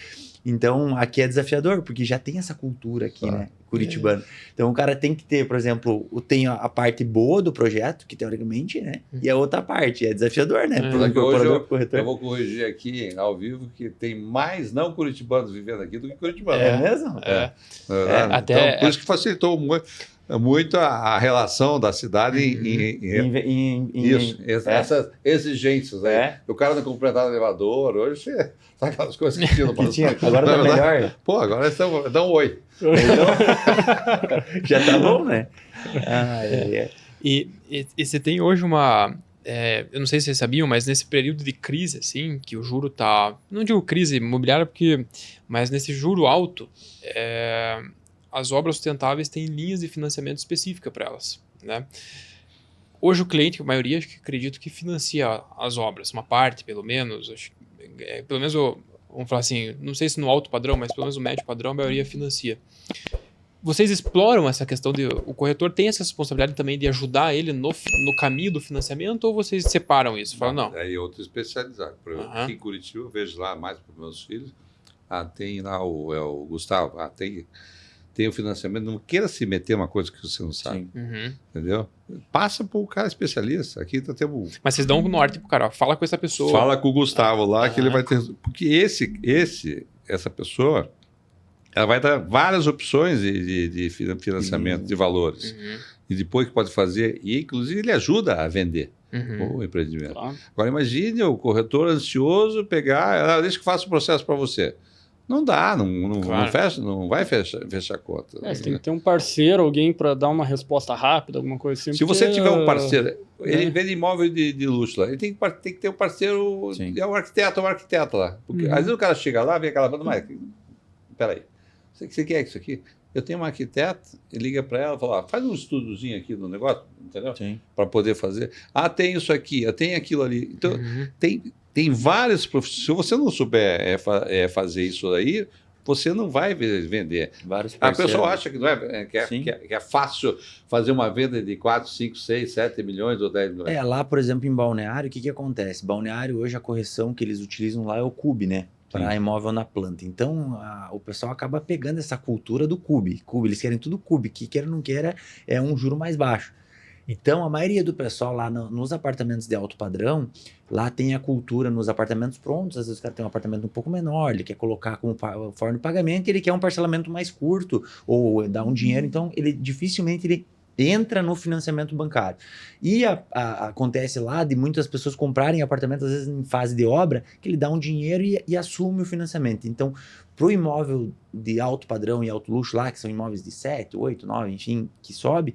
Então, aqui é desafiador, porque já tem essa cultura aqui, né? Curitibano. Então, o cara tem que ter, por exemplo, tem a parte boa do projeto, que teoricamente, né? E a outra parte, é desafiador, né? Hoje eu vou corrigir aqui, ao vivo, que tem mais não curitibanos vivendo aqui do que curitibanos. É mesmo? Então, por isso que facilitou muito a relação da cidade essas exigências. O cara não completava elevador, hoje sabe aquelas coisas que tinha no passado. Agora tá melhor. Pô, agora dá um oi. Já tá bom, né? E você tem hoje uma... eu não sei se vocês sabiam, mas nesse período de crise, assim, que o juro tá... Não digo crise imobiliária, mas nesse juro alto, as obras sustentáveis têm linhas de financiamento específicas para elas, né? Hoje o cliente, a maioria, acho que acredito que financia as obras, uma parte, pelo menos. Pelo menos, vamos falar assim, não sei se no alto padrão, mas pelo menos no médio padrão, a maioria financia. Vocês exploram essa questão o corretor tem essa responsabilidade também de ajudar ele no caminho do financiamento, ou vocês separam isso? Falam, não. Aí outro especializado. Por exemplo, aqui em Curitiba, eu vejo lá mais para os meus filhos, tem lá o Gustavo, tem o financiamento, não queira se meter uma coisa que você não sabe, entendeu? Passa para o cara especialista, aqui tá tendo... Mas vocês dão um norte pro cara, fala com essa pessoa. Fala com o Gustavo lá, que ele vai ter... Porque essa pessoa, ela vai dar várias opções de financiamento, de valores, e depois que pode fazer, e inclusive ele ajuda a vender o empreendimento. Claro. Agora imagine o corretor ansioso pegar, deixa que eu faça o processo para você. Não dá, não vai fechar a conta. Você tem que ter um parceiro, alguém para dar uma resposta rápida, alguma coisa assim. Se você tiver um parceiro, ele vende imóvel de luxo lá, ele tem que ter um parceiro, é um arquiteto lá. Porque às vezes o cara chega lá, vê aquela banda, mas peraí, você quer isso aqui? Eu tenho uma arquiteta, ele liga para ela e fala, faz um estudozinho aqui no negócio, entendeu? Para poder fazer. Tem isso aqui, tem aquilo ali. Então, tem várias profissões. Se você não souber fazer isso aí, você não vai vender. A pessoa acha que, que é fácil fazer uma venda de 4, 5, 6, 7 milhões ou 10 milhões. Lá, por exemplo, em Balneário, o que acontece? Balneário, hoje, a correção que eles utilizam lá é o CUB, né? Para imóvel na planta. Então, o pessoal acaba pegando essa cultura do CUB. Eles querem tudo CUB, que queira ou não queira, é um juro mais baixo. Então, a maioria do pessoal lá nos apartamentos de alto padrão, lá tem a cultura nos apartamentos prontos. Às vezes o cara tem um apartamento um pouco menor, ele quer colocar como forma de pagamento, ele quer um parcelamento mais curto ou dar um dinheiro. Então, dificilmente ele entra no financiamento bancário. E acontece lá de muitas pessoas comprarem apartamentos, às vezes em fase de obra, que ele dá um dinheiro e assume o financiamento. Então, para o imóvel de alto padrão e alto luxo lá, que são imóveis de 7, 8, 9, enfim, que sobe,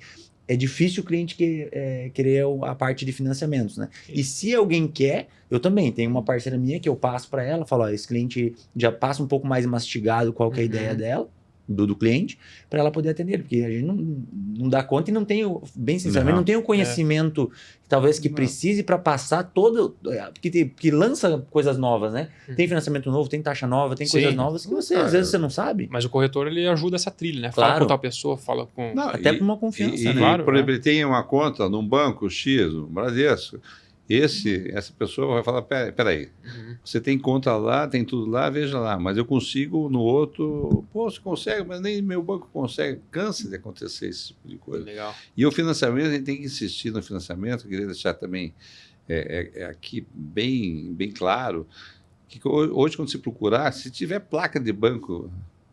é difícil o cliente querer a parte de financiamentos, né? E se alguém quer, eu também tenho uma parceira minha que eu passo para ela, falo, esse cliente já passa um pouco mais mastigado qual que é a ideia dela, do cliente, para ela poder atender, porque a gente não dá conta e não tem, bem sinceramente, não tem o conhecimento talvez que precise para passar todo, que lança coisas novas, né? Tem financiamento novo, tem taxa nova, tem coisas novas que às vezes você não sabe. Mas o corretor, ele ajuda essa trilha, né? Claro. Fala com tal pessoa, fala com... Até com uma confiança, né? Claro, por exemplo, ele tem uma conta num banco X, no Bradesco, essa pessoa vai falar, peraí, você tem conta lá, tem tudo lá, veja lá, mas eu consigo no outro, você consegue, mas nem meu banco consegue, cansa de acontecer esse tipo de coisa. Legal. E o financiamento, a gente tem que insistir no financiamento, eu queria deixar também aqui bem claro, que hoje quando se procurar, se tiver placa de banco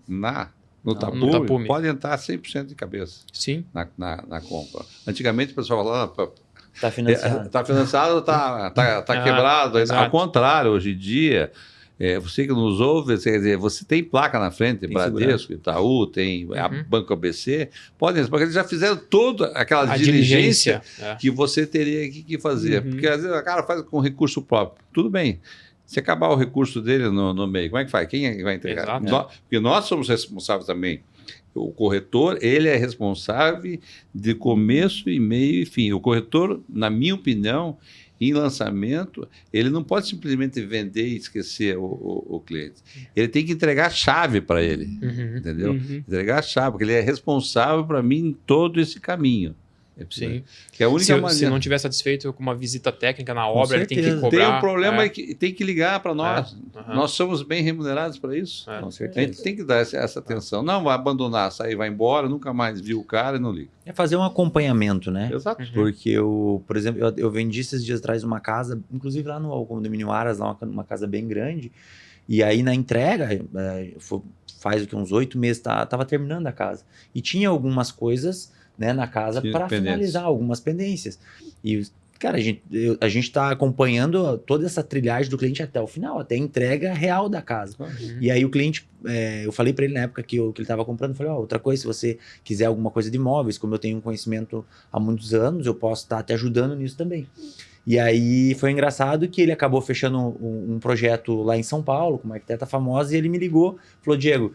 na No no Tapume, Tapume. pode entrar 100% de cabeça Sim. na compra. Antigamente o pessoal falava, Tá financiado. está financiado, está quebrado. exato. Ao contrário, hoje em dia, você que nos ouve, quer dizer, você tem placa na frente, Tem Bradesco, Itaú, tem a Banco ABC, porque eles já fizeram toda aquela A diligência diligência. que você teria que fazer. Uhum. Porque às vezes o cara faz com recurso próprio. Tudo bem. Se acabar o recurso dele no meio, como é que faz? Quem é que vai entregar? Exato. Porque nós somos responsáveis também. O corretor, ele é responsável de começo e meio e fim. O corretor, na minha opinião, em lançamento, ele não pode simplesmente vender e esquecer o cliente. Ele tem que entregar a chave para ele, Uhum. entendeu? Uhum. Entregar a chave, porque ele é responsável para mim em todo esse caminho. Sim. Que é a única Se maneira. não tiver satisfeito com uma visita técnica na obra, ele tem que certeza. cobrar. Tem um problema é. que tem que ligar para nós. Aham. Nós somos bem remunerados para isso. É. Com A gente certeza. tem que dar essa atenção. Não vai abandonar, sair, vai embora, nunca mais viu o cara e não liga. É fazer um acompanhamento, né? Exato. Uhum. Porque eu, por exemplo, eu vendi esses dias atrás uma casa, inclusive lá no condomínio Aras, lá uma casa bem grande, e aí na entrega, faz o que, uns 8 meses, tava terminando a casa. E tinha algumas coisas, né, na casa Tinha para pendências. finalizar, algumas pendências. E, cara, a gente tá acompanhando toda essa trilhagem do cliente até o final, até a entrega real da casa. Uhum. E aí o cliente, eu falei para ele na época que ele estava comprando, eu falei, outra coisa, se você quiser alguma coisa de imóveis, como eu tenho um conhecimento há muitos anos, eu posso estar te ajudando nisso também. E aí foi engraçado que ele acabou fechando um projeto lá em São Paulo, com uma arquiteta famosa, e ele me ligou, falou, Diego,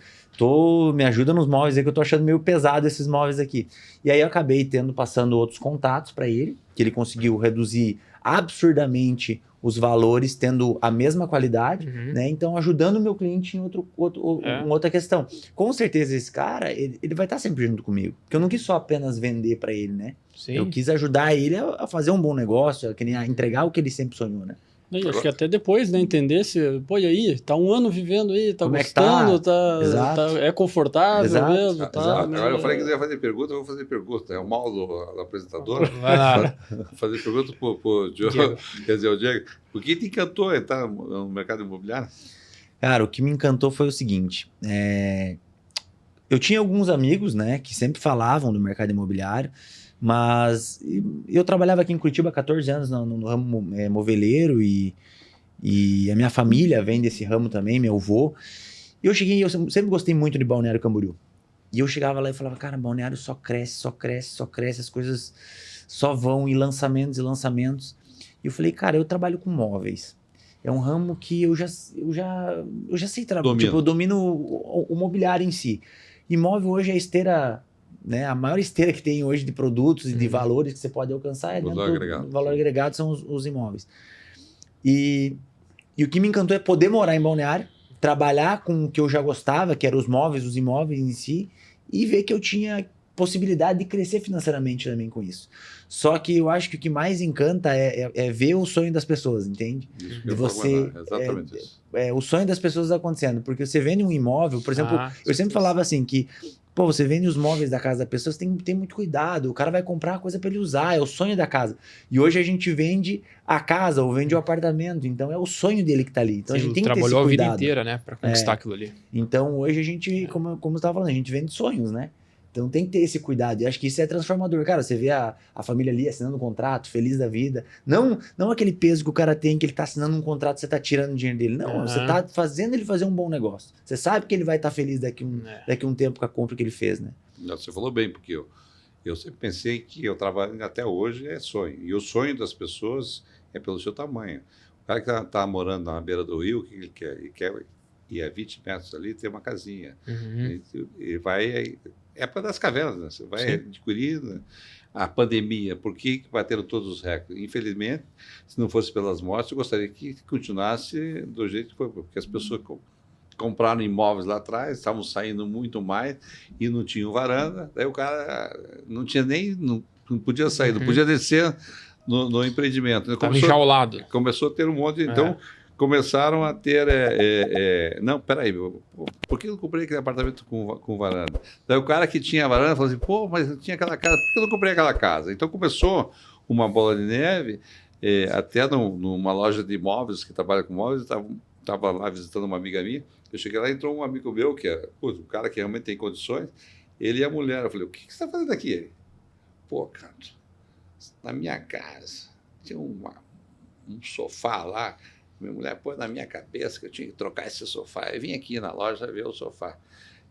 me ajuda nos móveis aí que eu tô achando meio pesado esses móveis aqui. E aí eu acabei passando outros contatos para ele, que ele conseguiu reduzir absurdamente os valores, tendo a mesma qualidade, Uhum. né? Então, ajudando o meu cliente em uma outra questão. Com certeza, esse cara, ele vai estar sempre junto comigo. Porque eu não quis só apenas vender para ele, né? Sim. Eu quis ajudar ele a fazer um bom negócio, a entregar o que ele sempre sonhou, né? E acho que até depois, né, entender se, pô, e aí, tá um ano vivendo aí, tá Como é que tá? gostando, Exato. é confortável Exato. mesmo, Exato. tá? Agora eu falei que não ia fazer pergunta, eu vou fazer pergunta. É o mal do apresentador. Vai lá. Fazer pergunta pro Diego. Diego. Quer dizer, o Diego, o que te encantou entrar no mercado imobiliário? Cara, o que me encantou foi o seguinte, eu tinha alguns amigos, né, que sempre falavam do mercado imobiliário, mas eu trabalhava aqui em Curitiba há 14 anos no ramo moveleiro e a minha família vem desse ramo também, meu avô. E eu sempre gostei muito de Balneário Camboriú. E eu chegava lá e falava, cara, Balneário só cresce, só cresce, só cresce, as coisas só vão, e lançamentos e lançamentos. E eu falei, cara, eu trabalho com móveis. É um ramo que eu já sei trabalhar. Domina. Tipo, eu domino o mobiliário em si. Imóvel hoje é a esteira, né? A maior esteira que tem hoje de produtos e de valores que você pode alcançar é Valor agregado. valor agregado são os imóveis. E o que me encantou é poder morar em Balneário, trabalhar com o que eu já gostava, que eram os móveis, os imóveis em si, e ver que eu tinha possibilidade de crescer financeiramente também com isso. Só que eu acho que o que mais encanta é ver o sonho das pessoas, entende? Isso que De eu vou você, falar, exatamente isso. O sonho das pessoas acontecendo. Porque você vende um imóvel, por exemplo, Ah, eu sempre falava assim que, pô, você vende os móveis da casa da pessoa, você tem que ter muito cuidado. O cara vai comprar a coisa para ele usar, é o sonho da casa. E hoje a gente vende a casa ou vende o apartamento, então é o sonho dele que tá ali. Então a Sim, gente tem que ter esse trabalhou a vida cuidado. inteira, né, para conquistar aquilo ali. Então hoje a gente, como você estava falando, a gente vende sonhos, né? Então tem que ter esse cuidado. E acho que isso é transformador. Cara, você vê a família ali assinando um contrato, feliz da vida. Não aquele peso que o cara tem, que ele tá assinando um contrato e você tá tirando o dinheiro dele. Não, você tá fazendo ele fazer um bom negócio. Você sabe que ele vai estar feliz daqui um tempo com a compra que ele fez, né? Você falou bem, porque eu sempre pensei que eu trabalho até hoje é sonho. E o sonho das pessoas é pelo seu tamanho. O cara que tá morando na beira do rio, que ele quer? Ele quer ir a 20 metros ali ter uma casinha. Uhum. E vai... É para das cavernas, né? Você vai Sim. adquirindo a pandemia. Por que bateram todos os recordes? Infelizmente, se não fosse pelas mortes, eu gostaria que continuasse do jeito que foi, porque as pessoas compraram imóveis lá atrás, estavam saindo muito mais e não tinham varanda. Daí o cara não tinha nem... Não podia sair, não podia descer no empreendimento. Estava enjaulado. Começou a ter um monte... Então, começaram a ter... não, peraí, por que eu não comprei aquele apartamento com varanda? Daí o cara que tinha varanda falou assim, pô, mas eu tinha aquela casa, por que eu não comprei aquela casa? Então começou uma bola de neve, até numa loja de imóveis, que trabalha com móveis, estava lá visitando uma amiga minha, eu cheguei lá e entrou um amigo meu, que é um cara que realmente tem condições, ele e a mulher. Eu falei, o que você está fazendo aqui? Ele, pô, cara, na minha casa tinha um sofá lá, minha mulher pôs na minha cabeça que eu tinha que trocar esse sofá. Eu vim aqui na loja ver o sofá.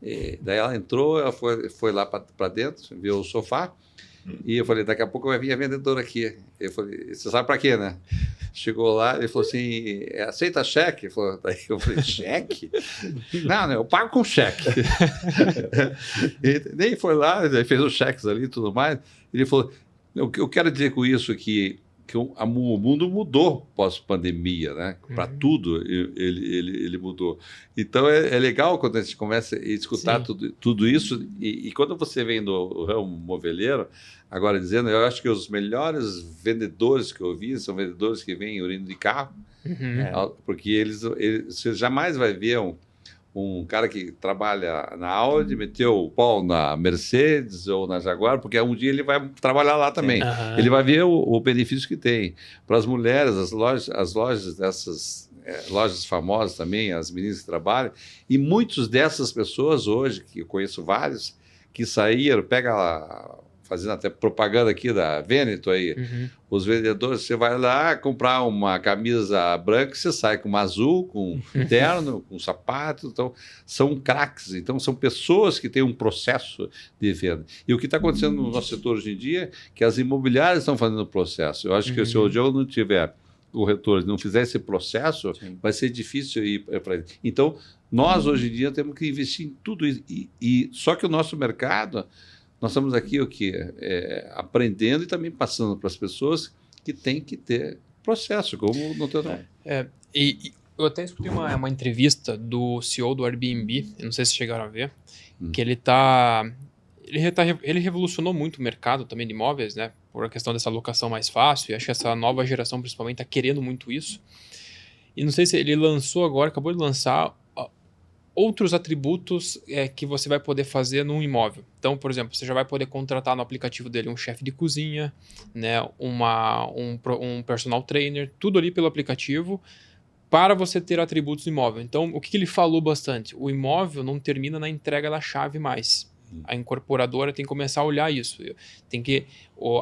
E daí ela entrou, ela foi lá para dentro, viu o sofá, e eu falei, daqui a pouco vai vir a vendedora aqui. Eu falei, você sabe para quê, né? Chegou lá, ele falou assim, aceita cheque? Daí eu falei, cheque? Não, eu pago com cheque. E nem foi lá, ele fez os cheques ali e tudo mais. Ele falou, o que eu quero dizer com isso aqui, que o mundo mudou pós-pandemia, né? Para tudo ele mudou. Então é legal quando a gente começa a escutar tudo isso, e quando você vem do ramo moveleiro, agora dizendo, eu acho que os melhores vendedores que eu vi são vendedores que vêm urina de carro, porque você jamais vai ver um cara que trabalha na Audi, meteu o pau na Mercedes ou na Jaguar, porque um dia ele vai trabalhar lá também. Ele vai ver o benefício que tem. Para as mulheres, as lojas dessas lojas famosas também, as meninas que trabalham, e muitas dessas pessoas hoje, que eu conheço vários, que saíram, pega lá, fazendo até propaganda aqui da Veneto aí, os vendedores, você vai lá comprar uma camisa branca, você sai com uma azul, com um terno, com um sapato, então são craques, então são pessoas que têm um processo de venda. E o que está acontecendo no nosso setor hoje em dia é que as imobiliárias estão fazendo o processo. Eu acho que se o Diogo não tiver o retorno, não fizer esse processo, vai ser difícil ir para ele. Então, nós hoje em dia temos que investir em tudo isso. Só que o nosso mercado, nós estamos aqui aprendendo e também passando para as pessoas que têm que ter processo, como no teu nome. E eu até escutei uma entrevista do CEO do Airbnb, eu não sei se chegaram a ver, que ele revolucionou muito o mercado também de imóveis, né? Por a questão dessa locação mais fácil, e acho que essa nova geração principalmente está querendo muito isso. E não sei se ele acabou de lançar outros atributos que você vai poder fazer num imóvel. Então, por exemplo, você já vai poder contratar no aplicativo dele um chefe de cozinha, né, um personal trainer, tudo ali pelo aplicativo, para você ter atributos no imóvel. Então, o que ele falou bastante? O imóvel não termina na entrega da chave mais. A incorporadora tem que começar a olhar isso. Tem que...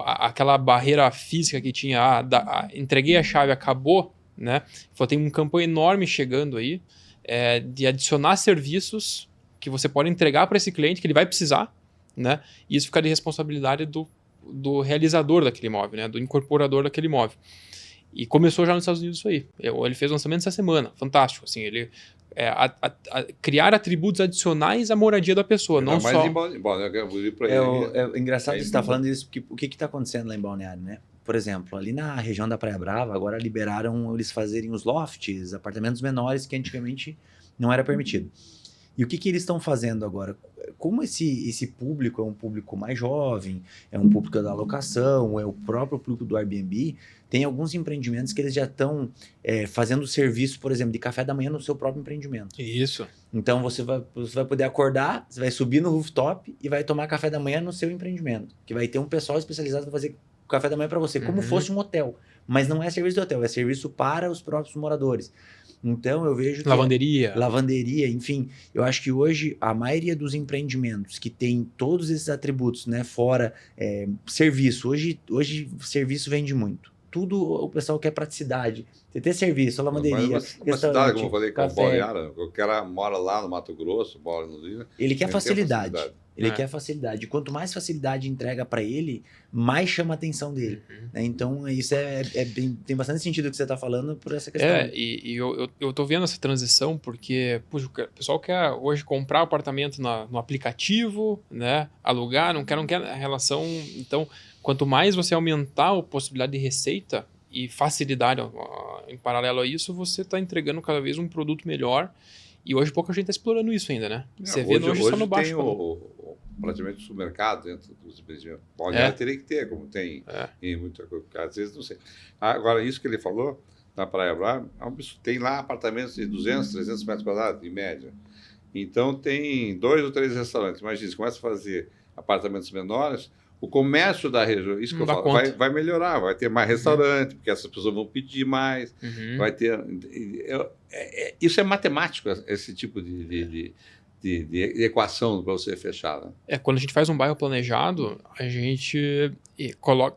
aquela barreira física que tinha, entreguei a chave, acabou, né? Tem um campo enorme chegando aí, de adicionar serviços que você pode entregar para esse cliente que ele vai precisar, né? E isso fica de responsabilidade do realizador daquele imóvel, né? Do incorporador daquele imóvel. E começou já nos Estados Unidos isso aí. Ele fez o lançamento essa semana, fantástico. Assim, ele criar atributos adicionais à moradia da pessoa, não só... É engraçado você estar falando isso, porque o que está acontecendo lá em Balneário, né? Por exemplo, ali na região da Praia Brava, agora liberaram eles fazerem os lofts, apartamentos menores que antigamente não era permitido. E o que eles estão fazendo agora? Como esse público é um público mais jovem, é um público da locação, é o próprio público do Airbnb, tem alguns empreendimentos que eles já estão fazendo serviço, por exemplo, de café da manhã no seu próprio empreendimento. Isso. Então você vai poder acordar, você vai subir no rooftop e vai tomar café da manhã no seu empreendimento, que vai ter um pessoal especializado para fazer café da manhã para você, como fosse um hotel. Mas não é serviço de hotel, é serviço para os próprios moradores. Então eu vejo que lavanderia, enfim, eu acho que hoje a maioria dos empreendimentos que tem todos esses atributos, né, fora serviço, hoje serviço vende muito. Tudo o pessoal quer praticidade. Você ter serviço, lavanderia, uma cidade, como eu falei, com Balneário, o cara mora lá no Mato Grosso, mora no Rio. Ele quer facilidade. Ele quer facilidade. Quanto mais facilidade entrega para ele, mais chama a atenção dele. Né? Então, isso tem bastante sentido o que você está falando por essa questão. E eu tô vendo essa transição porque o pessoal quer hoje comprar apartamento no aplicativo, né? Alugar, não quer a relação. Então, quanto mais você aumentar a possibilidade de receita e facilidade em paralelo a isso, você está entregando cada vez um produto melhor. E hoje pouca gente está explorando isso ainda, né? Você vê hoje só no baixo. Praticamente o supermercado dentro dos empreendimentos. Balneário teria que ter, como tem em muita coisa. Às vezes não sei. Agora, isso que ele falou, na Praia Brava, tem lá apartamentos de 200, 300 metros quadrados, em média. Então, tem 2 ou 3 restaurantes. Imagina, você começa a fazer apartamentos menores, o comércio da região, isso que eu falo, vai melhorar, vai ter mais restaurante, porque essas pessoas vão pedir mais, vai ter... Isso é matemático, esse tipo de equação para você fechar. Né? Quando a gente faz um bairro planejado, a gente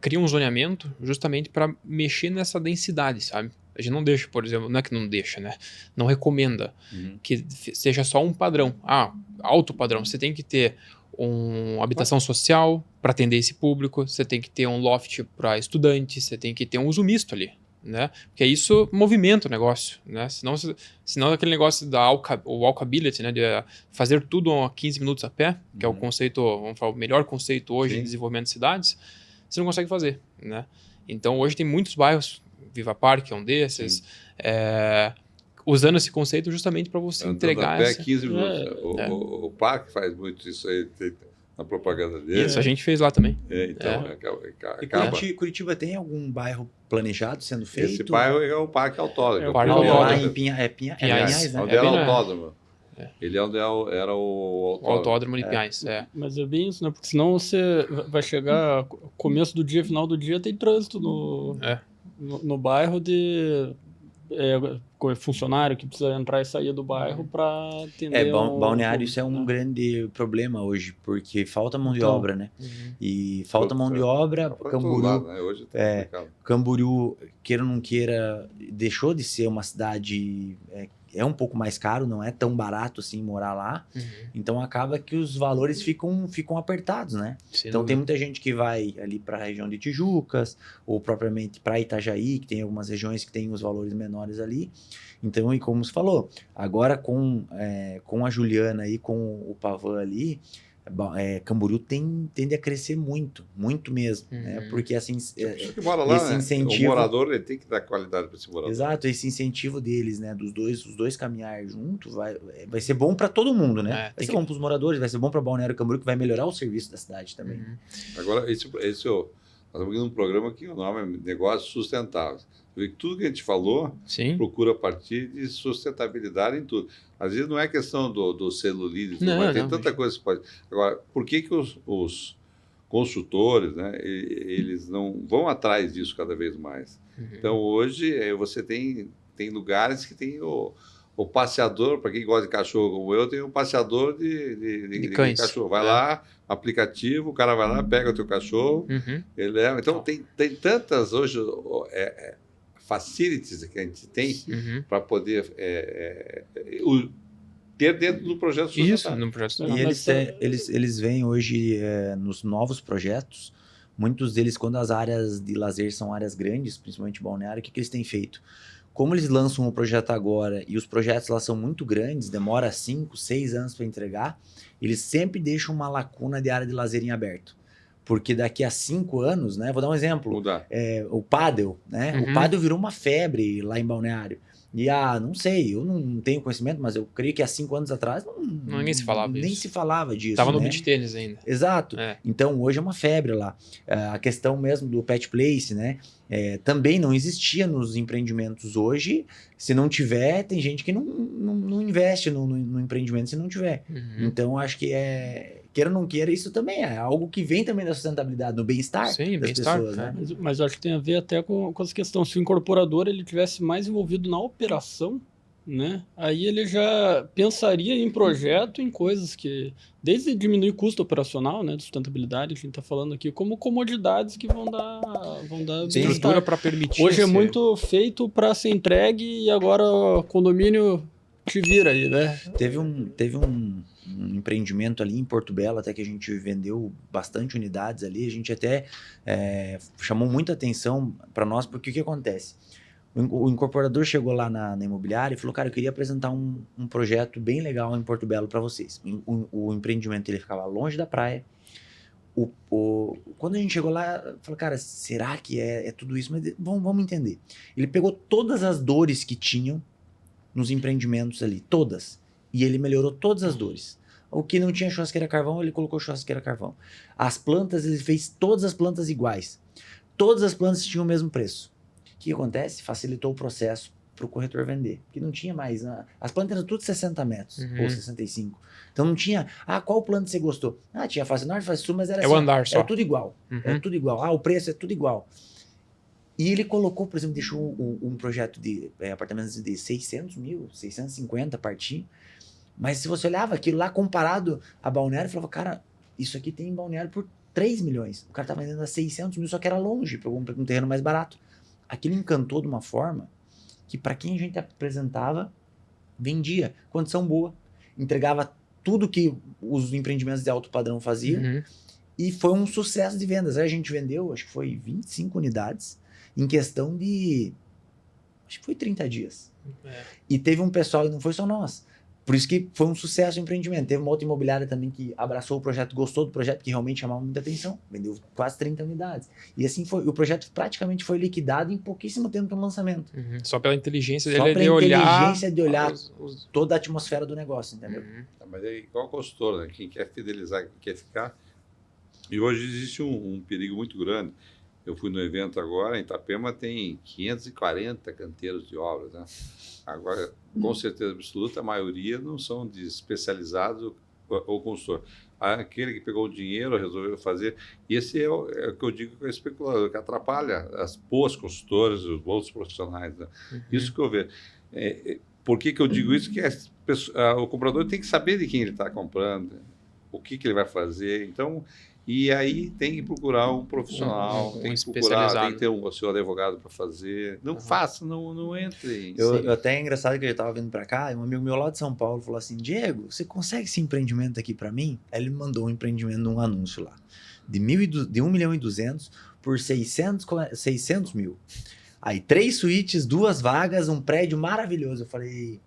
cria um zoneamento justamente para mexer nessa densidade, sabe? A gente não deixa, por exemplo, não é que não deixa, né? Não recomenda que seja só um padrão. Alto padrão. Você tem que ter uma habitação social para atender esse público, você tem que ter um loft para estudante, você tem que ter um uso misto ali, né? Porque isso movimenta o negócio, né? Senão aquele negócio o walkability, né? De fazer tudo a 15 minutos a pé, que é o conceito, vamos falar, o melhor conceito hoje de desenvolvimento de cidades, você não consegue fazer, né? Então hoje tem muitos bairros, Viva Parque é um desses, usando esse conceito justamente para você entregar até 15 minutos. O parque faz muito isso aí na propaganda dele. Isso, a gente fez lá também. E Curitiba tem algum bairro planejado sendo feito? Esse bairro é o Parque Autódromo. O Parque Autódromo. Lá em Pinhais, né? Onde era o autódromo. Ele é onde era o autódromo de Pinhais. Mas é bem isso, né? Porque senão você vai chegar começo do dia, final do dia, tem trânsito no bairro de funcionário que precisa entrar e sair do bairro para atender. Balneário, isso é um grande problema hoje, porque falta mão de obra, né? E falta mão de obra, Camboriú, lado, né? Hoje Camboriú, queira ou não queira, deixou de ser uma cidade... É um pouco mais caro, não é tão barato assim morar lá. Então acaba que os valores ficam apertados, né? Então tem muita gente que vai ali para a região de Tijucas, ou propriamente para Itajaí, que tem algumas regiões que tem os valores menores ali. Então, e como você falou, agora com a Juliana e com o Pavan ali, Camboriú tende a crescer muito mesmo, né? Porque assim, que mora lá, esse incentivo, o morador ele tem que dar qualidade para esse morador. Exato, esse incentivo deles, né, os dois caminhar junto, vai ser bom para todo mundo, né? Vai ser bom para os moradores, vai ser bom para Balneário Camboriú, que vai melhorar o serviço da cidade também. Agora, nós estamos aqui num programa que o nome é Negócios Sustentáveis. Tudo que a gente falou, procura partir de sustentabilidade em tudo. Às vezes não é questão do celulite, mas tem tanta coisa que pode... Agora, por que os consultores, né, eles não vão atrás disso cada vez mais? Então, hoje, você tem lugares que tem o passeador, para quem gosta de cachorro como eu, tem um passeador de cachorro. Vai lá, aplicativo, o cara vai lá, pega o teu cachorro, ele leva. Então, tem tantas hoje... facilities que a gente tem para poder ter dentro do projeto sustentável. Isso, no projeto sustentável. E eles veem hoje nos novos projetos, muitos deles, quando as áreas de lazer são áreas grandes, principalmente balneário, o que eles têm feito? Como eles lançam um projeto agora e os projetos lá são muito grandes, demora 5, 6 anos para entregar, eles sempre deixam uma lacuna de área de lazer em aberto. Porque daqui a 5 anos, né? Vou dar um exemplo. O pádel, né? O pádel virou uma febre lá em Balneário. E não sei, eu não tenho conhecimento, mas eu creio que há 5 anos atrás ninguém se falava nem disso. se falava disso. Tava no né? beach tênis ainda. Exato. Então hoje é uma febre lá. A questão mesmo do pet place, né? Também não existia nos empreendimentos hoje. Se não tiver, tem gente que não investe no empreendimento se não tiver. Então acho que queira ou não queira, isso também é algo que vem também da sustentabilidade, do bem-estar das pessoas, né? Mas acho que tem a ver até com essa questão. Se o incorporador ele tivesse mais envolvido na operação, né? Aí ele já pensaria em projeto, em coisas que, desde diminuir custo operacional, né, de sustentabilidade, a gente está falando aqui, como comodidades que vão dar estrutura para permitir. Hoje é muito feito para ser entregue e agora o condomínio te vira aí, né? Teve um empreendimento ali em Porto Belo, até que a gente vendeu bastante unidades ali, a gente até chamou muita atenção para nós, porque o que acontece? O incorporador chegou lá na imobiliária e falou, cara, eu queria apresentar um projeto bem legal em Porto Belo para vocês. O empreendimento ele ficava longe da praia. Quando a gente chegou lá, falou, cara, será que é tudo isso? Mas vamos entender. Ele pegou todas as dores que tinham nos empreendimentos ali, todas. E ele melhorou todas as dores. O que não tinha churrasqueira a carvão, ele colocou churrasqueira a carvão. As plantas, ele fez todas as plantas iguais. Todas as plantas tinham o mesmo preço. O que acontece? Facilitou o processo para o corretor vender. Porque não tinha mais. As plantas eram tudo 60 metros, ou 65. Então não tinha. Qual planta você gostou? Tinha face norte, face sul, mas era o andar só. Era tudo igual. Era tudo igual. O preço é tudo igual. E ele colocou, por exemplo, deixou um projeto de apartamentos de 600 mil, 650 a partir. Mas se você olhava aquilo lá comparado a Balneário, falava, cara, isso aqui tem em Balneário por 3 milhões. O cara tá vendendo a 600 mil, só que era longe, pegou um terreno mais barato. Aquilo encantou de uma forma que para quem a gente apresentava, vendia. Condição boa. Entregava tudo que os empreendimentos de alto padrão faziam. E foi um sucesso de vendas. Aí a gente vendeu, acho que foi 25 unidades, em questão de... acho que foi 30 dias. E teve um pessoal, e não foi só nós. Por isso que foi um sucesso o empreendimento. Teve uma outra imobiliária também que abraçou o projeto, gostou do projeto, que realmente chamava muita atenção. Vendeu quase 30 unidades. E assim foi. O projeto praticamente foi liquidado em pouquíssimo tempo do lançamento. Só pela inteligência Só dele pela de olhar... inteligência de olhar toda a atmosfera do negócio, entendeu? Mas é igual consultor, né? Quem quer fidelizar, quem quer ficar. E hoje existe um perigo muito grande. Eu fui no evento agora, em Itapema tem 540 canteiros de obras, né? Agora, com certeza absoluta, a maioria não são de especializado ou consultor. Aquele que pegou o dinheiro, resolveu fazer. E esse é o que eu digo que é o especulador, que atrapalha as boas consultoras, os bons profissionais. Né? Isso que eu vejo. Por que eu digo isso? Que o comprador tem que saber de quem ele está comprando, o que ele vai fazer. Então... E aí tem que procurar um profissional, tem que procurar, tem que ter o seu advogado para fazer. Não faça, não entre. Eu até é engraçado que eu estava vindo para cá, e um amigo meu lá de São Paulo falou assim, Diego, você consegue esse empreendimento aqui para mim? Aí ele me mandou um empreendimento num anúncio lá, de 1 milhão e 200 por 600 mil. Aí 3 suítes, 2 vagas, um prédio maravilhoso. Eu falei,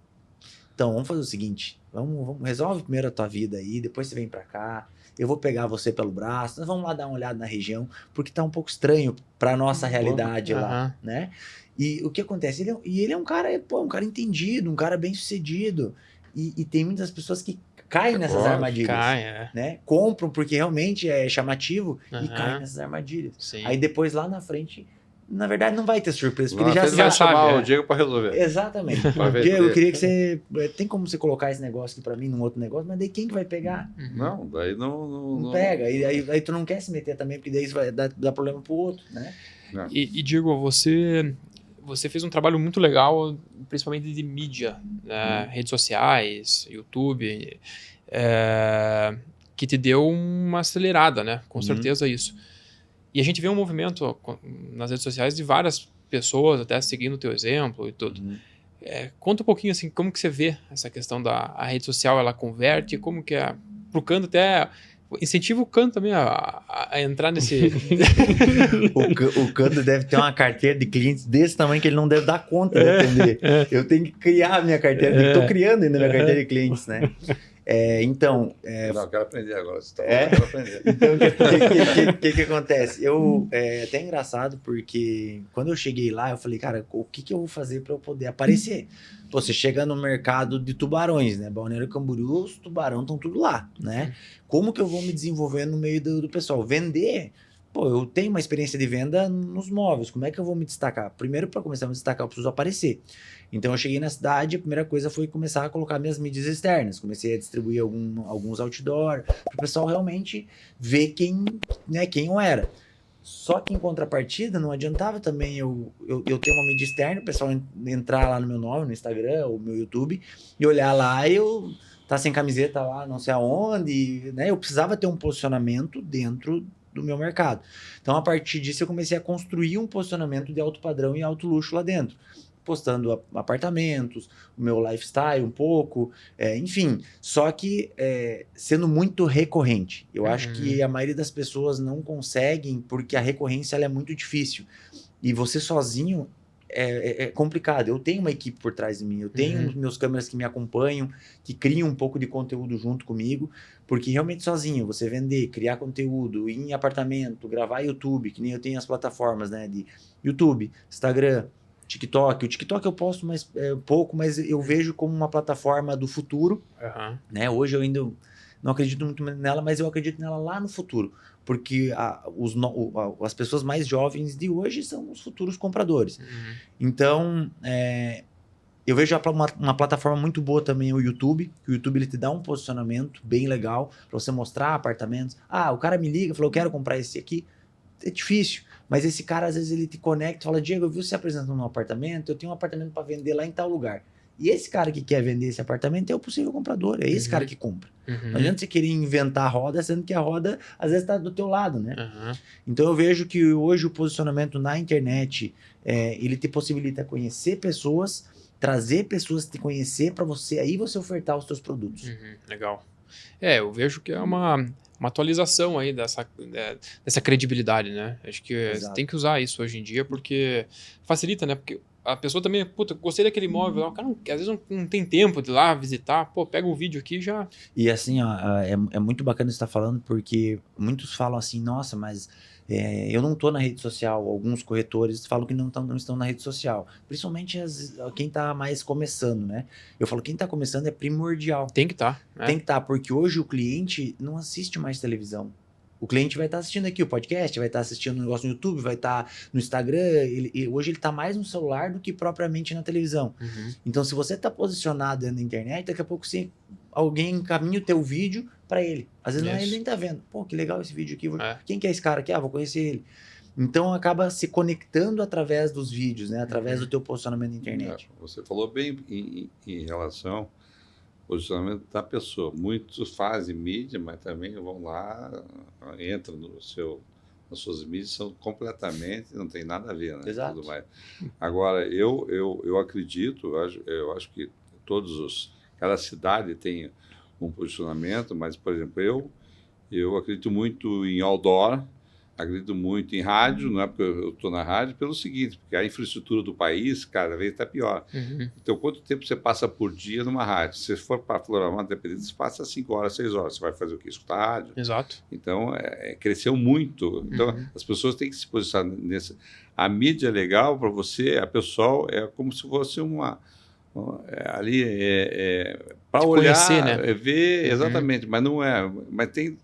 então vamos fazer o seguinte, vamos resolve primeiro a tua vida aí, depois você vem para cá. Eu vou pegar você pelo braço, nós vamos lá dar uma olhada na região, porque tá um pouco estranho para nossa realidade lá, né? E o que acontece? Ele é um cara, um cara entendido, um cara bem sucedido, e tem muitas pessoas que caem nessas armadilhas, né? Compram porque realmente é chamativo e caem nessas armadilhas. Sim. Aí depois lá na frente, na verdade não vai ter surpresa, porque ele já já sabe. Chamar o Diego para resolver. Exatamente. Diego, eu queria que você... Tem como você colocar esse negócio aqui para mim num outro negócio, mas daí quem que vai pegar? Não, daí não pega. E aí tu não quer se meter também, porque daí isso vai dar problema pro outro, né? E Diego, você fez um trabalho muito legal, principalmente de mídia, né? Redes sociais, YouTube, que te deu uma acelerada, né? Com certeza isso. E a gente vê um movimento nas redes sociais de várias pessoas até seguindo o teu exemplo e tudo. Conta um pouquinho assim, como que você vê essa questão a rede social, ela converte, como que é pro Canto até... Incentiva o Canto também a entrar nesse... o Canto deve ter uma carteira de clientes desse tamanho que ele não deve dar conta de atender. Eu tenho que criar a minha carteira, eu estou criando ainda a minha carteira de clientes, né? Então... Não, eu quero aprender agora. Você tá falando, eu quero aprender. Então, o que acontece? É até engraçado, porque quando eu cheguei lá, eu falei, cara, o que eu vou fazer para eu poder aparecer? Você chega no mercado de tubarões, né? Balneário Camboriú, os tubarões estão tudo lá, né? Como que eu vou me desenvolver no meio do pessoal? Vender... Pô, eu tenho uma experiência de venda nos móveis, como é que eu vou me destacar? Primeiro, para começar a me destacar, eu preciso aparecer. Então, eu cheguei na cidade, a primeira coisa foi começar a colocar minhas mídias externas. Comecei a distribuir alguns outdoor, para o pessoal realmente ver quem eu era. Só que, em contrapartida, não adiantava também eu ter uma mídia externa, o pessoal entrar lá no meu nome, no Instagram, ou no meu YouTube, e olhar lá e eu tá sem camiseta lá, não sei aonde, né? Eu precisava ter um posicionamento dentro do meu mercado. Então, a partir disso, eu comecei a construir um posicionamento de alto padrão e alto luxo lá dentro. Postando apartamentos, o meu lifestyle um pouco, enfim. Só que sendo muito recorrente. Eu acho que a maioria das pessoas não conseguem porque a recorrência ela é muito difícil. E você sozinho é complicado. Eu tenho uma equipe por trás de mim, eu tenho meus câmeras que me acompanham, que criam um pouco de conteúdo junto comigo, porque realmente sozinho, você vender, criar conteúdo, ir em apartamento, gravar YouTube, que nem eu tenho as plataformas, né, de YouTube, Instagram, TikTok. O TikTok eu posto pouco, mas eu vejo como uma plataforma do futuro, né? Hoje eu ainda não acredito muito nela, mas eu acredito nela lá no futuro, porque as pessoas mais jovens de hoje são os futuros compradores. Então, Eu vejo uma plataforma muito boa também, o YouTube. O YouTube ele te dá um posicionamento bem legal para você mostrar apartamentos. O cara me liga, falou, eu quero comprar esse aqui. É difícil, mas esse cara às vezes ele te conecta e fala, Diego, eu vi você apresentando um apartamento, eu tenho um apartamento para vender lá em tal lugar. E esse cara que quer vender esse apartamento é o possível comprador, é esse cara que compra. Não adianta você querer inventar a roda, sendo que a roda às vezes está do teu lado, né? Então eu vejo que hoje o posicionamento na internet, ele te possibilita conhecer pessoas, trazer pessoas te conhecer para você, aí você ofertar os seus produtos. Legal. Eu vejo que é uma atualização aí dessa credibilidade, né? Acho que você tem que usar isso hoje em dia, porque facilita, né? Porque a pessoa também, gostei daquele imóvel lá, o cara às vezes não tem tempo de ir lá visitar, pega o vídeo aqui e já... E assim, é muito bacana você estar falando, porque muitos falam assim, nossa, mas eu não estou na rede social. Alguns corretores falam que não estão na rede social, principalmente quem está mais começando, né? Eu falo, quem está começando é primordial. Tem que estar. Tem que estar, porque hoje o cliente não assiste mais televisão. O cliente vai estar assistindo aqui o podcast, vai estar assistindo um negócio no YouTube, vai estar no Instagram. Hoje ele está mais no celular do que propriamente na televisão. Então, se você está posicionado na internet, daqui a pouco alguém encaminha o teu vídeo para ele. Às vezes ele nem está vendo. Pô, que legal esse vídeo aqui. Quem que é esse cara aqui? Vou conhecer ele. Então, acaba se conectando através dos vídeos, né? Através do teu posicionamento na internet. Você falou bem em relação... posicionamento da pessoa. Muitos fazem mídia, mas também vão lá, entram nas suas mídias, são completamente, não tem nada a ver, né? Exato. Tudo mais. Agora, eu acredito, eu acho que cada cidade tem um posicionamento, mas, por exemplo, eu acredito muito em outdoor, acredito muito em rádio, não é porque eu estou na rádio, pelo seguinte, porque a infraestrutura do país cada vez está pior. Então, quanto tempo você passa por dia numa rádio? Se você for para Florianópolis, dependendo, você passa 5 horas, 6 horas. Você vai fazer o quê? Escutar rádio? Exato. Então, cresceu muito. Então, as pessoas têm que se posicionar nessa... A mídia é legal para você, a pessoal é como se fosse ali para olhar, conhecer, né? Ver, exatamente, mas não é. Mas tem...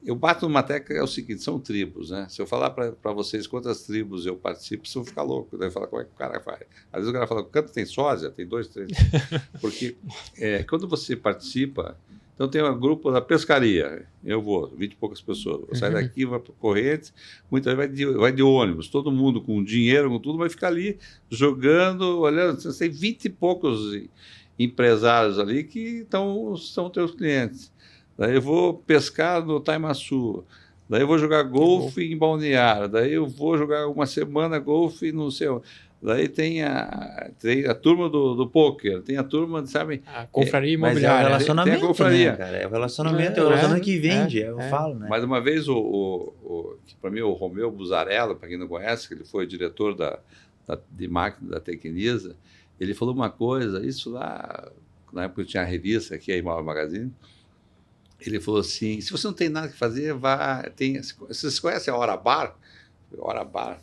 Eu bato numa tecla, é o seguinte, são tribos, né? Se eu falar para vocês quantas tribos eu participo, vocês vão ficar loucos. Daí fala, como é que o cara faz? Às vezes o cara fala, quanto tem sósia? Tem 2, 3. Porque quando você participa, então tem um grupo da pescaria, eu vou, 20 e poucas pessoas, vou sair daqui, vai para Correntes, muitas vezes vai de ônibus, todo mundo com dinheiro, com tudo, vai ficar ali jogando, olhando, você tem 20 e poucos empresários ali que são teus clientes. Daí eu vou pescar no Taimaçu, daí eu vou jogar golfe em Balneário, daí eu vou jogar uma semana golfe no céu. Daí tem a turma do pôquer, tem a turma, sabe? A confraria Mas imobiliária. é o relacionamento, tem a confraria. né, cara? É o relacionamento, que vende, eu falo, né? Mas uma vez, para mim, o Romeu Buzarello, para quem não conhece, que ele foi diretor de marketing da Tecnisa, ele falou uma coisa, isso lá, na época eu tinha a revista aqui, a Imóvel Magazine. Ele falou assim, se você não tem nada que fazer, vocês conhecem a Hora Bar? Hora Bar.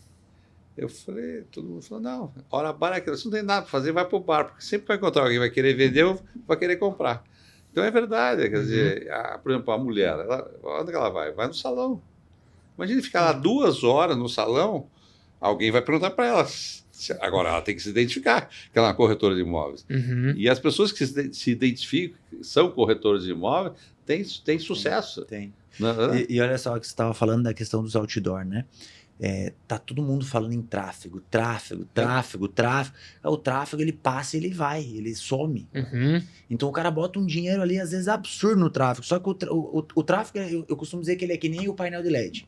Eu falei, todo mundo falou, não, Hora Bar é aquilo, se não tem nada para fazer, vai para o bar, porque sempre vai encontrar alguém que vai querer vender ou vai querer comprar. Então é verdade, quer dizer, por exemplo, a mulher, onde que ela vai? Vai no salão. Imagina ficar lá 2 horas no salão, alguém vai perguntar para ela. Agora, ela tem que se identificar que ela é uma corretora de imóveis. E as pessoas que se identificam, são corretores de imóveis, têm sucesso. Tem. E olha só que você estava falando da questão dos outdoor, né? Tá todo mundo falando em tráfego. O tráfego, ele passa e ele vai, ele some. Então o cara bota um dinheiro ali, às vezes absurdo no tráfego. Só que o tráfego, eu costumo dizer que ele é que nem o painel de LED.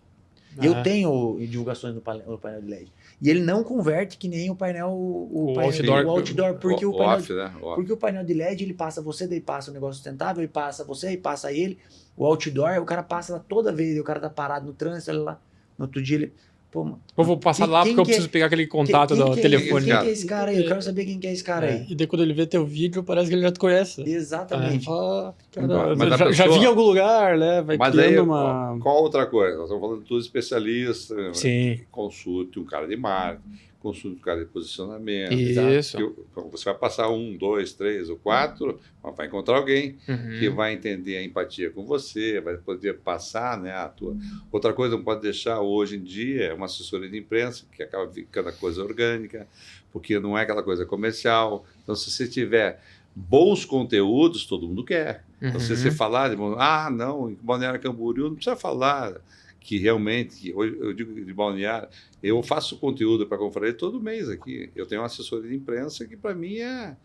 Eu tenho divulgações no painel de LED. E ele não converte que nem o painel, o outdoor, porque o painel de LED, ele passa você, daí passa o negócio sustentável, ele passa você, e passa ele. O outdoor, o cara passa lá toda vez, o cara tá parado no trânsito, ele lá, no outro dia ele... Pô, eu vou passar lá porque eu preciso pegar aquele contato do telefone. Quem que é esse cara aí? Eu quero saber quem que é esse cara aí. E daí quando ele vê teu vídeo, parece que ele já te conhece. Exatamente. Já vi em algum lugar, né? Vai mas criando aí, uma... qual outra coisa? Nós estamos falando de tudo especialista. Sim. Consulte um cara de marketing, consulta do cara de posicionamento. Isso. Você vai passar 1, 2, 3 ou 4, mas vai encontrar alguém que Uhum. vai entender a empatia com você, vai poder passar, né, a tua... Outra coisa não pode deixar hoje em dia é uma assessoria de imprensa, que acaba ficando a coisa orgânica, porque não é aquela coisa comercial. Então, se você tiver bons conteúdos, todo mundo quer. Então, se você Uhum. falar de... não, em Balneário Camboriú não precisa falar que realmente, que hoje eu digo de Balneário, eu faço conteúdo para a conferência todo mês aqui. Eu tenho uma assessoria de imprensa que, para mim, é...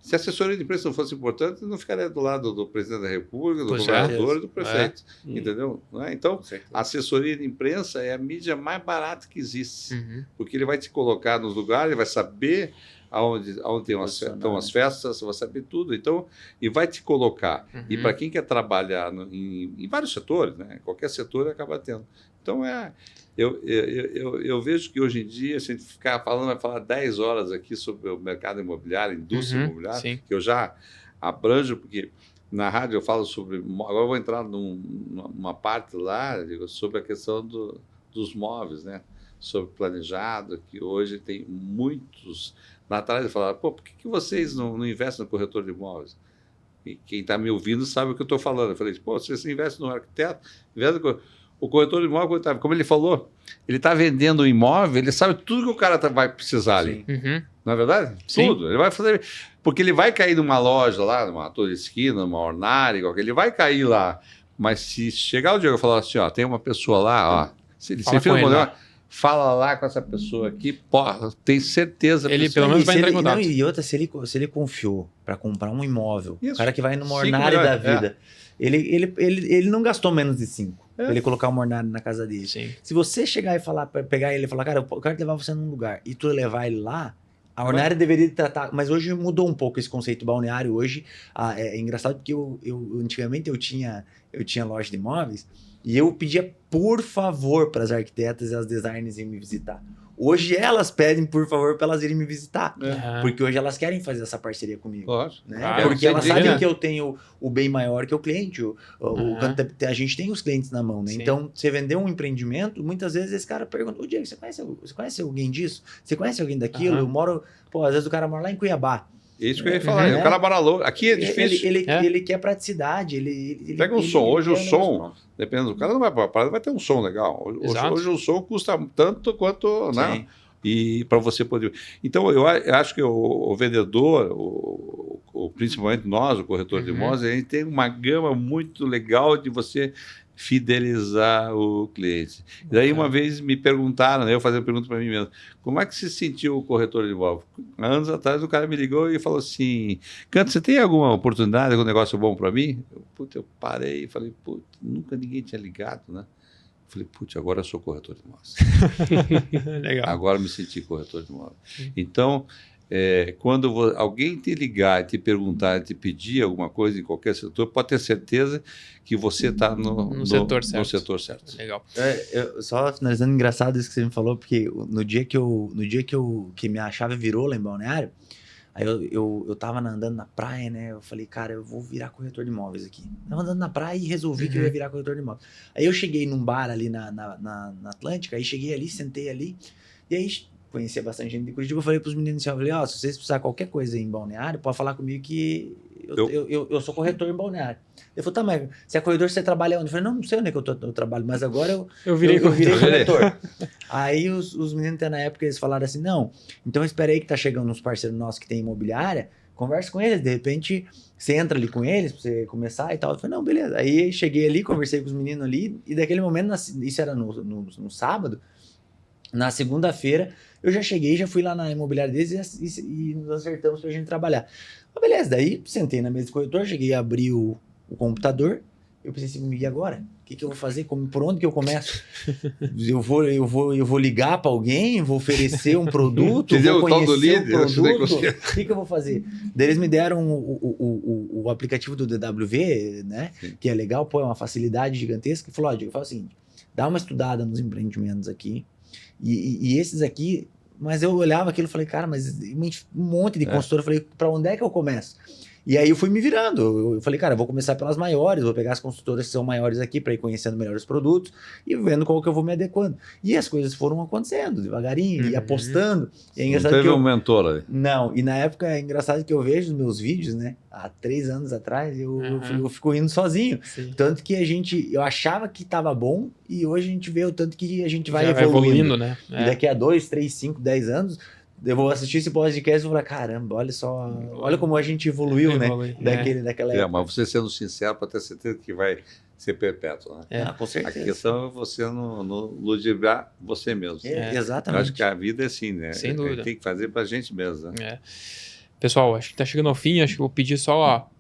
Se a assessoria de imprensa não fosse importante, eu não ficaria do lado do presidente da República, do Pois é. governador e do prefeito. É. Entendeu? Não é? Então, Com certeza. a assessoria de imprensa é a mídia mais barata que existe. Uhum. Porque ele vai te colocar nos lugares, ele vai saber aonde estão Posicionar, as festas, vai saber tudo. Então, e vai te colocar. E Uhum. para quem quer trabalhar em vários setores, né? Qualquer setor acaba tendo. Então, eu vejo que hoje em dia, se a gente ficar falando, vai falar 10 horas aqui sobre o mercado imobiliário, indústria Uhum, imobiliária, sim. que eu já abranjo, porque na rádio eu falo sobre... Agora eu vou entrar numa parte lá, digo, sobre a questão dos móveis, né? Sobre planejado, que hoje tem muitos... Lá atrás eu falava, por que vocês não investem no corretor de imóveis? E quem está me ouvindo sabe o que eu estou falando. Eu falei, se você investe no arquiteto, investe no... O corretor de imóvel, como ele falou, ele está vendendo um imóvel, ele sabe tudo que o cara vai precisar ali. Uhum. Não é verdade? Sim. Tudo. Ele vai fazer. Porque ele vai cair numa loja lá, numa Torre Esquina, numa Ornari, ele vai cair lá. Mas se chegar o Diego e falar assim, ó, tem uma pessoa lá, ó. Se Fala filma com ele modelo, lá. fala lá com essa pessoa aqui, porra, tem certeza. Ele, pessoa- pelo menos, E vai se entrar em ele- contato. não, e outra, se ele confiou para comprar um imóvel, Isso. o cara que vai numa 5 Ornari da milhões, vida, ele não gastou menos de 5 É. pra ele colocar uma Ornari na casa dele. Sim. Se você chegar e falar, pegar ele e falar, cara, eu quero levar você num lugar, e tu levar ele lá, a Ornari deveria tratar, mas hoje mudou um pouco esse conceito balneário. Hoje é engraçado porque antigamente eu tinha loja de imóveis e eu pedia por favor para as arquitetas e as designers irem me visitar. Hoje elas pedem por favor para elas irem me visitar, Aham. porque hoje elas querem fazer essa parceria comigo. Lógico. Né? Claro, Porque elas sem sabem dúvida. que eu tenho o bem maior que o cliente. Aham. A gente tem os clientes na mão, né? Sim. Então, você vender um empreendimento, muitas vezes esse cara pergunta: Ô Diego, você conhece alguém disso? Você conhece alguém daquilo? Aham. Eu moro. Pô, às vezes o cara mora lá em Cuiabá. É isso que eu ia falar. Uhum. O cara mora louco. Aqui é difícil. Ele quer praticidade. Pega um som. Hoje o quer um som, negócio pronto. dependendo do cara, não vai para a parada, vai ter um som legal. Exato. Hoje o som custa tanto quanto, né? Sim. E para você poder. Então, eu acho que o vendedor, principalmente nós, o corretor de Uhum. imóveis, a gente tem uma gama muito legal de você fidelizar o cliente. E daí, uma vez me perguntaram, né, eu fazendo pergunta para mim mesmo, como é que se sentiu o corretor de imóvel? Anos atrás, o cara me ligou e falou assim: Canto, você tem alguma oportunidade, algum negócio bom para mim? Eu parei e falei: putz, nunca ninguém tinha ligado, né? Falei: putz, agora eu sou corretor de imóveis. Legal. Agora eu me senti corretor de imóvel. Então, quando alguém te ligar, te perguntar, te pedir alguma coisa em qualquer setor, pode ter certeza que você está no setor certo. no setor certo. Legal. Só finalizando, engraçado isso que você me falou, porque no dia que minha chave virou lá em Balneário, aí eu tava andando na praia, né? Eu falei, cara, eu vou virar corretor de imóveis aqui. Tava andando na praia e resolvi que eu ia virar corretor de imóveis. Aí eu cheguei num bar ali na Atlântica, aí cheguei ali, sentei ali, e aí conhecia bastante gente de Curitiba. Eu falei pros meninos assim, eu falei, se vocês precisarem qualquer coisa em Balneário, pode falar comigo que eu sou corretor em Balneário. Ele falou, tá, mas você é corretor, você trabalha onde? Eu falei, não sei onde é que eu trabalho, mas agora eu virei corretor. Aí os meninos na época, eles falaram assim, não, então espera aí que tá chegando uns parceiros nossos que tem imobiliária, conversa com eles, de repente você entra ali com eles pra você começar e tal. Eu falei, não, beleza. Aí cheguei ali, conversei com os meninos ali, e daquele momento, isso era no sábado, na segunda-feira, eu já cheguei, já fui lá na imobiliária deles e nos acertamos pra gente trabalhar. Mas beleza, daí sentei na mesa do corretor, cheguei a abrir o computador, eu pensei assim, e agora? O que eu vou fazer? Por onde que eu começo? Eu vou ligar para alguém? Vou oferecer um produto? Entendeu? Vou O tal do conhecer líder, o eu sei produto? que O que eu vou fazer? Daí eles me deram o aplicativo do DWV, né? Sim. Que é legal, pô, é uma facilidade gigantesca. E falou, Diego, fala o seguinte, dá uma estudada nos empreendimentos aqui, e esses aqui... Mas eu olhava aquilo e falei, cara, mas um monte de consultora. Eu falei, para onde é que eu começo? E aí eu fui me virando. Eu falei, cara, eu vou começar pelas maiores, vou pegar as construtoras que são maiores aqui para ir conhecendo melhor os produtos e vendo qual que eu vou me adequando. E as coisas foram acontecendo devagarinho, e apostando. E é Não engraçado teve que um mentor aí? Não, e na época é engraçado que eu vejo os meus vídeos, né? Há 3 anos atrás, eu fico indo sozinho. Sim. Tanto que eu achava que estava bom e hoje a gente vê o tanto que a gente vai Já evoluindo. né? E daqui a 2, 3, 5, 10 anos, eu vou assistir esse podcast e vou falar, caramba, olha só, olha como a gente evoluiu, né? Daquela época. Mas você sendo sincero, para ter certeza que vai ser perpétuo, né? Ah, com certeza. A questão é você não ludibriar você mesmo. Exatamente. Eu acho que a vida é assim, né? Sem dúvida. Tem que fazer pra gente mesmo, né? Pessoal, acho que tá chegando ao fim, acho que eu vou pedir só,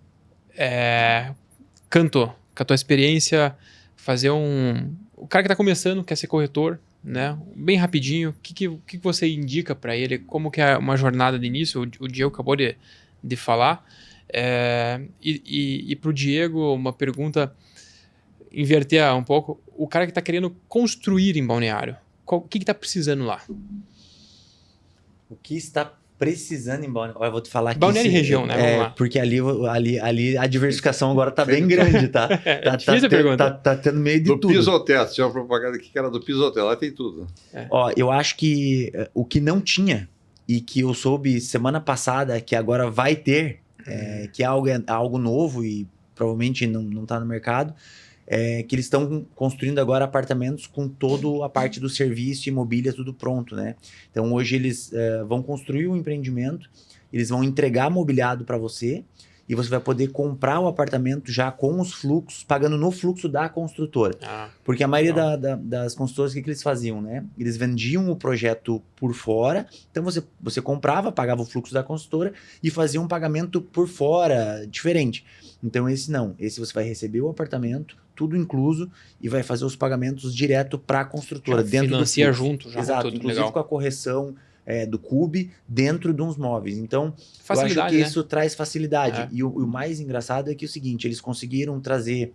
Canto, com a tua experiência, fazer o cara que tá começando, quer ser corretor, né? Bem rapidinho, o que você indica para ele? Como que é uma jornada de início? O Diego acabou de falar. E para o Diego, uma pergunta, inverter um pouco. O cara que está querendo construir em Balneário, o que está precisando lá? O que está precisando em Balneário? Eu vou te falar aqui. Balneário e região, né? Vamos lá. Porque ali a diversificação agora tá bem grande, tá? Difícil a pergunta. Tá tendo meio de do tudo. Piso Hotel, tinha uma propaganda aqui que era do Piso Hotel, lá tem tudo. Ó, eu acho que o que não tinha e que eu soube semana passada que agora vai ter, que é algo novo e provavelmente não tá no mercado, que eles estão construindo agora apartamentos com toda a parte do serviço e mobília tudo pronto, né? Então hoje eles vão construir um empreendimento, eles vão entregar mobiliado para você e você vai poder comprar o apartamento já com os fluxos, pagando no fluxo da construtora. Porque a maioria das construtoras, o que eles faziam, né? Eles vendiam o projeto por fora, então você comprava, pagava o fluxo da construtora e fazia um pagamento por fora, diferente. Então esse não, esse você vai receber o apartamento, tudo incluso, e vai fazer os pagamentos direto para a construtora. Já dentro financia do fluxo. junto, já. Exato, Tudo inclusive legal. com a correção do CUB dentro de uns móveis. Então, eu acho que isso traz facilidade. E o mais engraçado é que é o seguinte, eles conseguiram trazer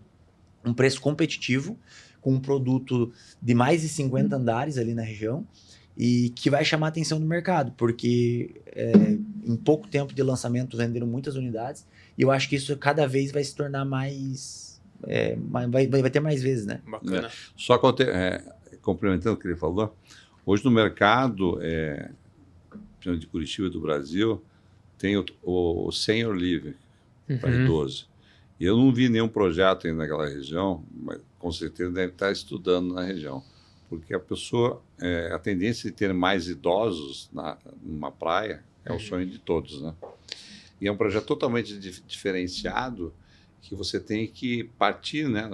um preço competitivo com um produto de mais de 50 andares ali na região e que vai chamar a atenção do mercado, porque em pouco tempo de lançamento venderam muitas unidades e eu acho que isso cada vez vai se tornar mais... vai ter mais vezes, né? Bacana. Só complementando o que ele falou, hoje no mercado de Curitiba e do Brasil tem o Senior Living para idoso. E eu não vi nenhum projeto aí naquela região, mas com certeza deve estar estudando na região. Porque a pessoa, a tendência de ter mais idosos numa praia é o sonho de todos, né? E é um projeto totalmente diferenciado que você tem que partir, né?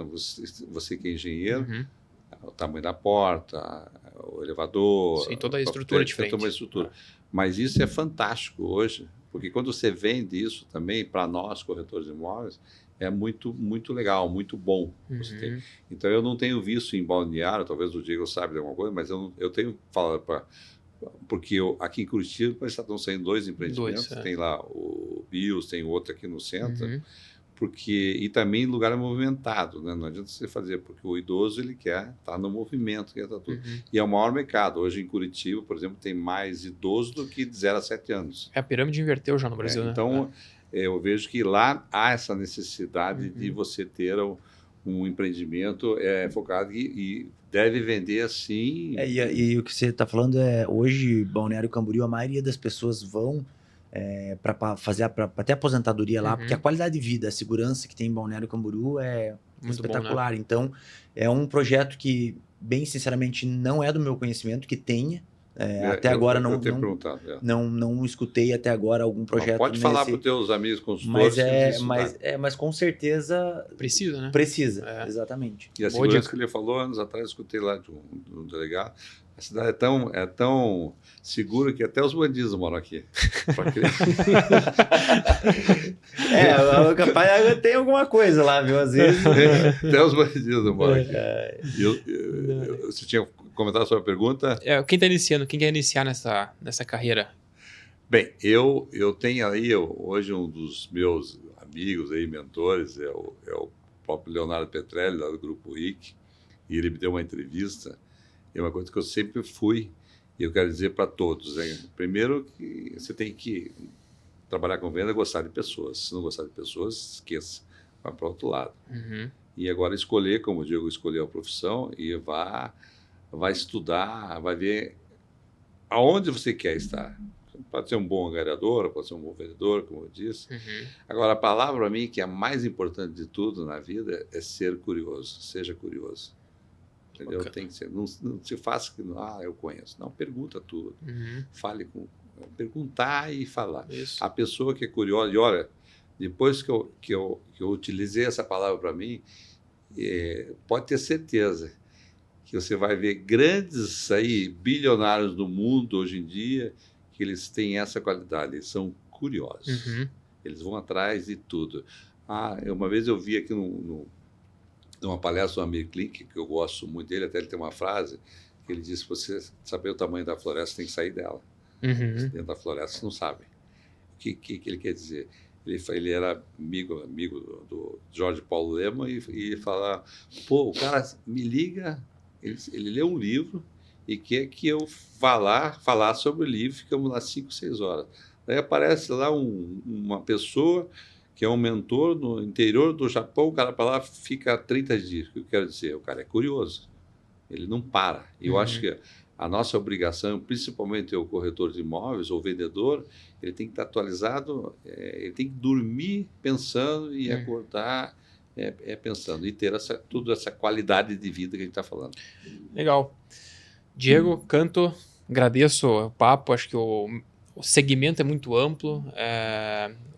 Você que é engenheiro, o tamanho da porta, o elevador... Sim, toda a estrutura diferente. Toda uma estrutura. Mas isso é fantástico hoje, porque quando você vende isso também, para nós, corretores de imóveis, é muito, muito legal, muito bom. Então, eu não tenho visto em Balneário, talvez o Diego saiba de alguma coisa, mas eu tenho falado porque aqui em Curitiba estão saindo 2 empreendimentos, tem lá o Bios, tem outro aqui no centro, e também lugar movimentado, né? Não adianta você fazer, porque o idoso ele quer estar no movimento, quer estar tudo. E é o maior mercado. Hoje em Curitiba, por exemplo, tem mais idoso do que de 0 a 7 anos. A pirâmide inverteu já no Brasil, né? Então, eu vejo que lá há essa necessidade de você ter um empreendimento focado e deve vender assim. E o que você está falando hoje, Balneário Camboriú, a maioria das pessoas vão para fazer até aposentadoria lá, porque a qualidade de vida, a segurança que tem em Balneário Camboriú é muito espetacular. Bom, né? Então, é um projeto que, bem sinceramente, não é do meu conhecimento, que tenha. Até agora não escutei até agora algum projeto. Pode falar para os teus amigos consultores. Mas com certeza precisa, né? Precisa, exatamente. E a segurança que ele falou anos atrás, escutei lá de um delegado. A cidade é tão segura que até os bandidos moram aqui. Capaz tem alguma coisa lá, viu? Às vezes. Até os bandidos moram aqui. Você tinha comentado sobre a pergunta? Quem está iniciando? Quem quer iniciar nessa carreira? Bem, eu tenho aí, hoje um dos meus amigos aí, mentores, é o próprio Leonardo Petrelli, lá do Grupo RIC, e ele me deu uma entrevista. É uma coisa que eu sempre fui, e eu quero dizer para todos. Primeiro, que você tem que trabalhar com venda é gostar de pessoas. Se não gostar de pessoas, esqueça. Vai para o outro lado. Uhum. E agora escolher, como o Diego escolheu a profissão, e vai estudar, vai ver aonde você quer estar. Pode ser um bom angariador, pode ser um bom vendedor, como eu disse. Uhum. Agora, a palavra para mim que é a mais importante de tudo na vida é ser curioso. Seja curioso. Entendeu? Bacana. Tem que ser. Não se faça que eu conheço. Não, pergunta tudo. Uhum. Fale com... Perguntar e falar. Isso. A pessoa que é curiosa, e olha, depois que eu utilizei essa palavra para mim, pode ter certeza que você vai ver grandes bilionários do mundo hoje em dia, que eles têm essa qualidade, eles são curiosos. Uhum. Eles vão atrás de tudo. Uma vez eu vi aqui numa palestra do Amir Klink, que eu gosto muito dele, até ele tem uma frase, que ele diz, você saber o tamanho da floresta, tem que sair dela. Uhum. Dentro da floresta, você não sabe. O que ele quer dizer? Ele era amigo do Jorge Paulo Lemann e fala, o cara me liga, ele lê um livro e quer que eu vá lá falar sobre o livro, ficamos lá 5, 6 horas. Daí aparece lá uma pessoa que é um mentor no interior do Japão, o cara para lá fica 30 dias. O que eu quero dizer? O cara é curioso, ele não para. Eu acho que a nossa obrigação, principalmente o corretor de imóveis ou vendedor, ele tem que estar atualizado, ele tem que dormir pensando e acordar pensando, e ter toda essa qualidade de vida que a gente está falando. Legal. Diego, Canto, agradeço o papo, acho que o segmento é muito amplo,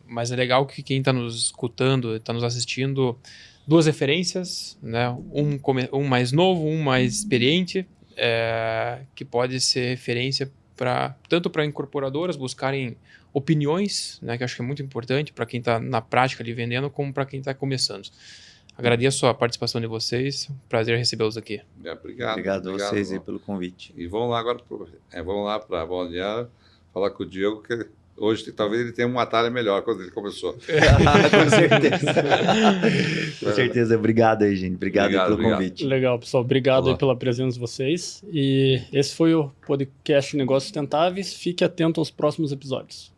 mas é legal que quem está nos escutando, está nos assistindo, 2 referências, né? Um mais novo, um mais experiente, que pode ser referência tanto para incorporadoras buscarem opiniões, né, que eu acho que é muito importante para quem está na prática ali vendendo, como para quem está começando. Agradeço a participação de vocês, prazer recebê-los aqui. Obrigado a vocês aí pelo convite. E vamos lá agora, vamos lá para Balneário, falar com o Diego, que hoje talvez ele tenha uma atalho melhor quando ele começou. Com certeza. Com certeza. Obrigado aí, gente. Obrigado pelo convite. Legal, pessoal. Obrigado aí pela presença de vocês. E esse foi o podcast Negócios Sustentáveis. Fique atento aos próximos episódios.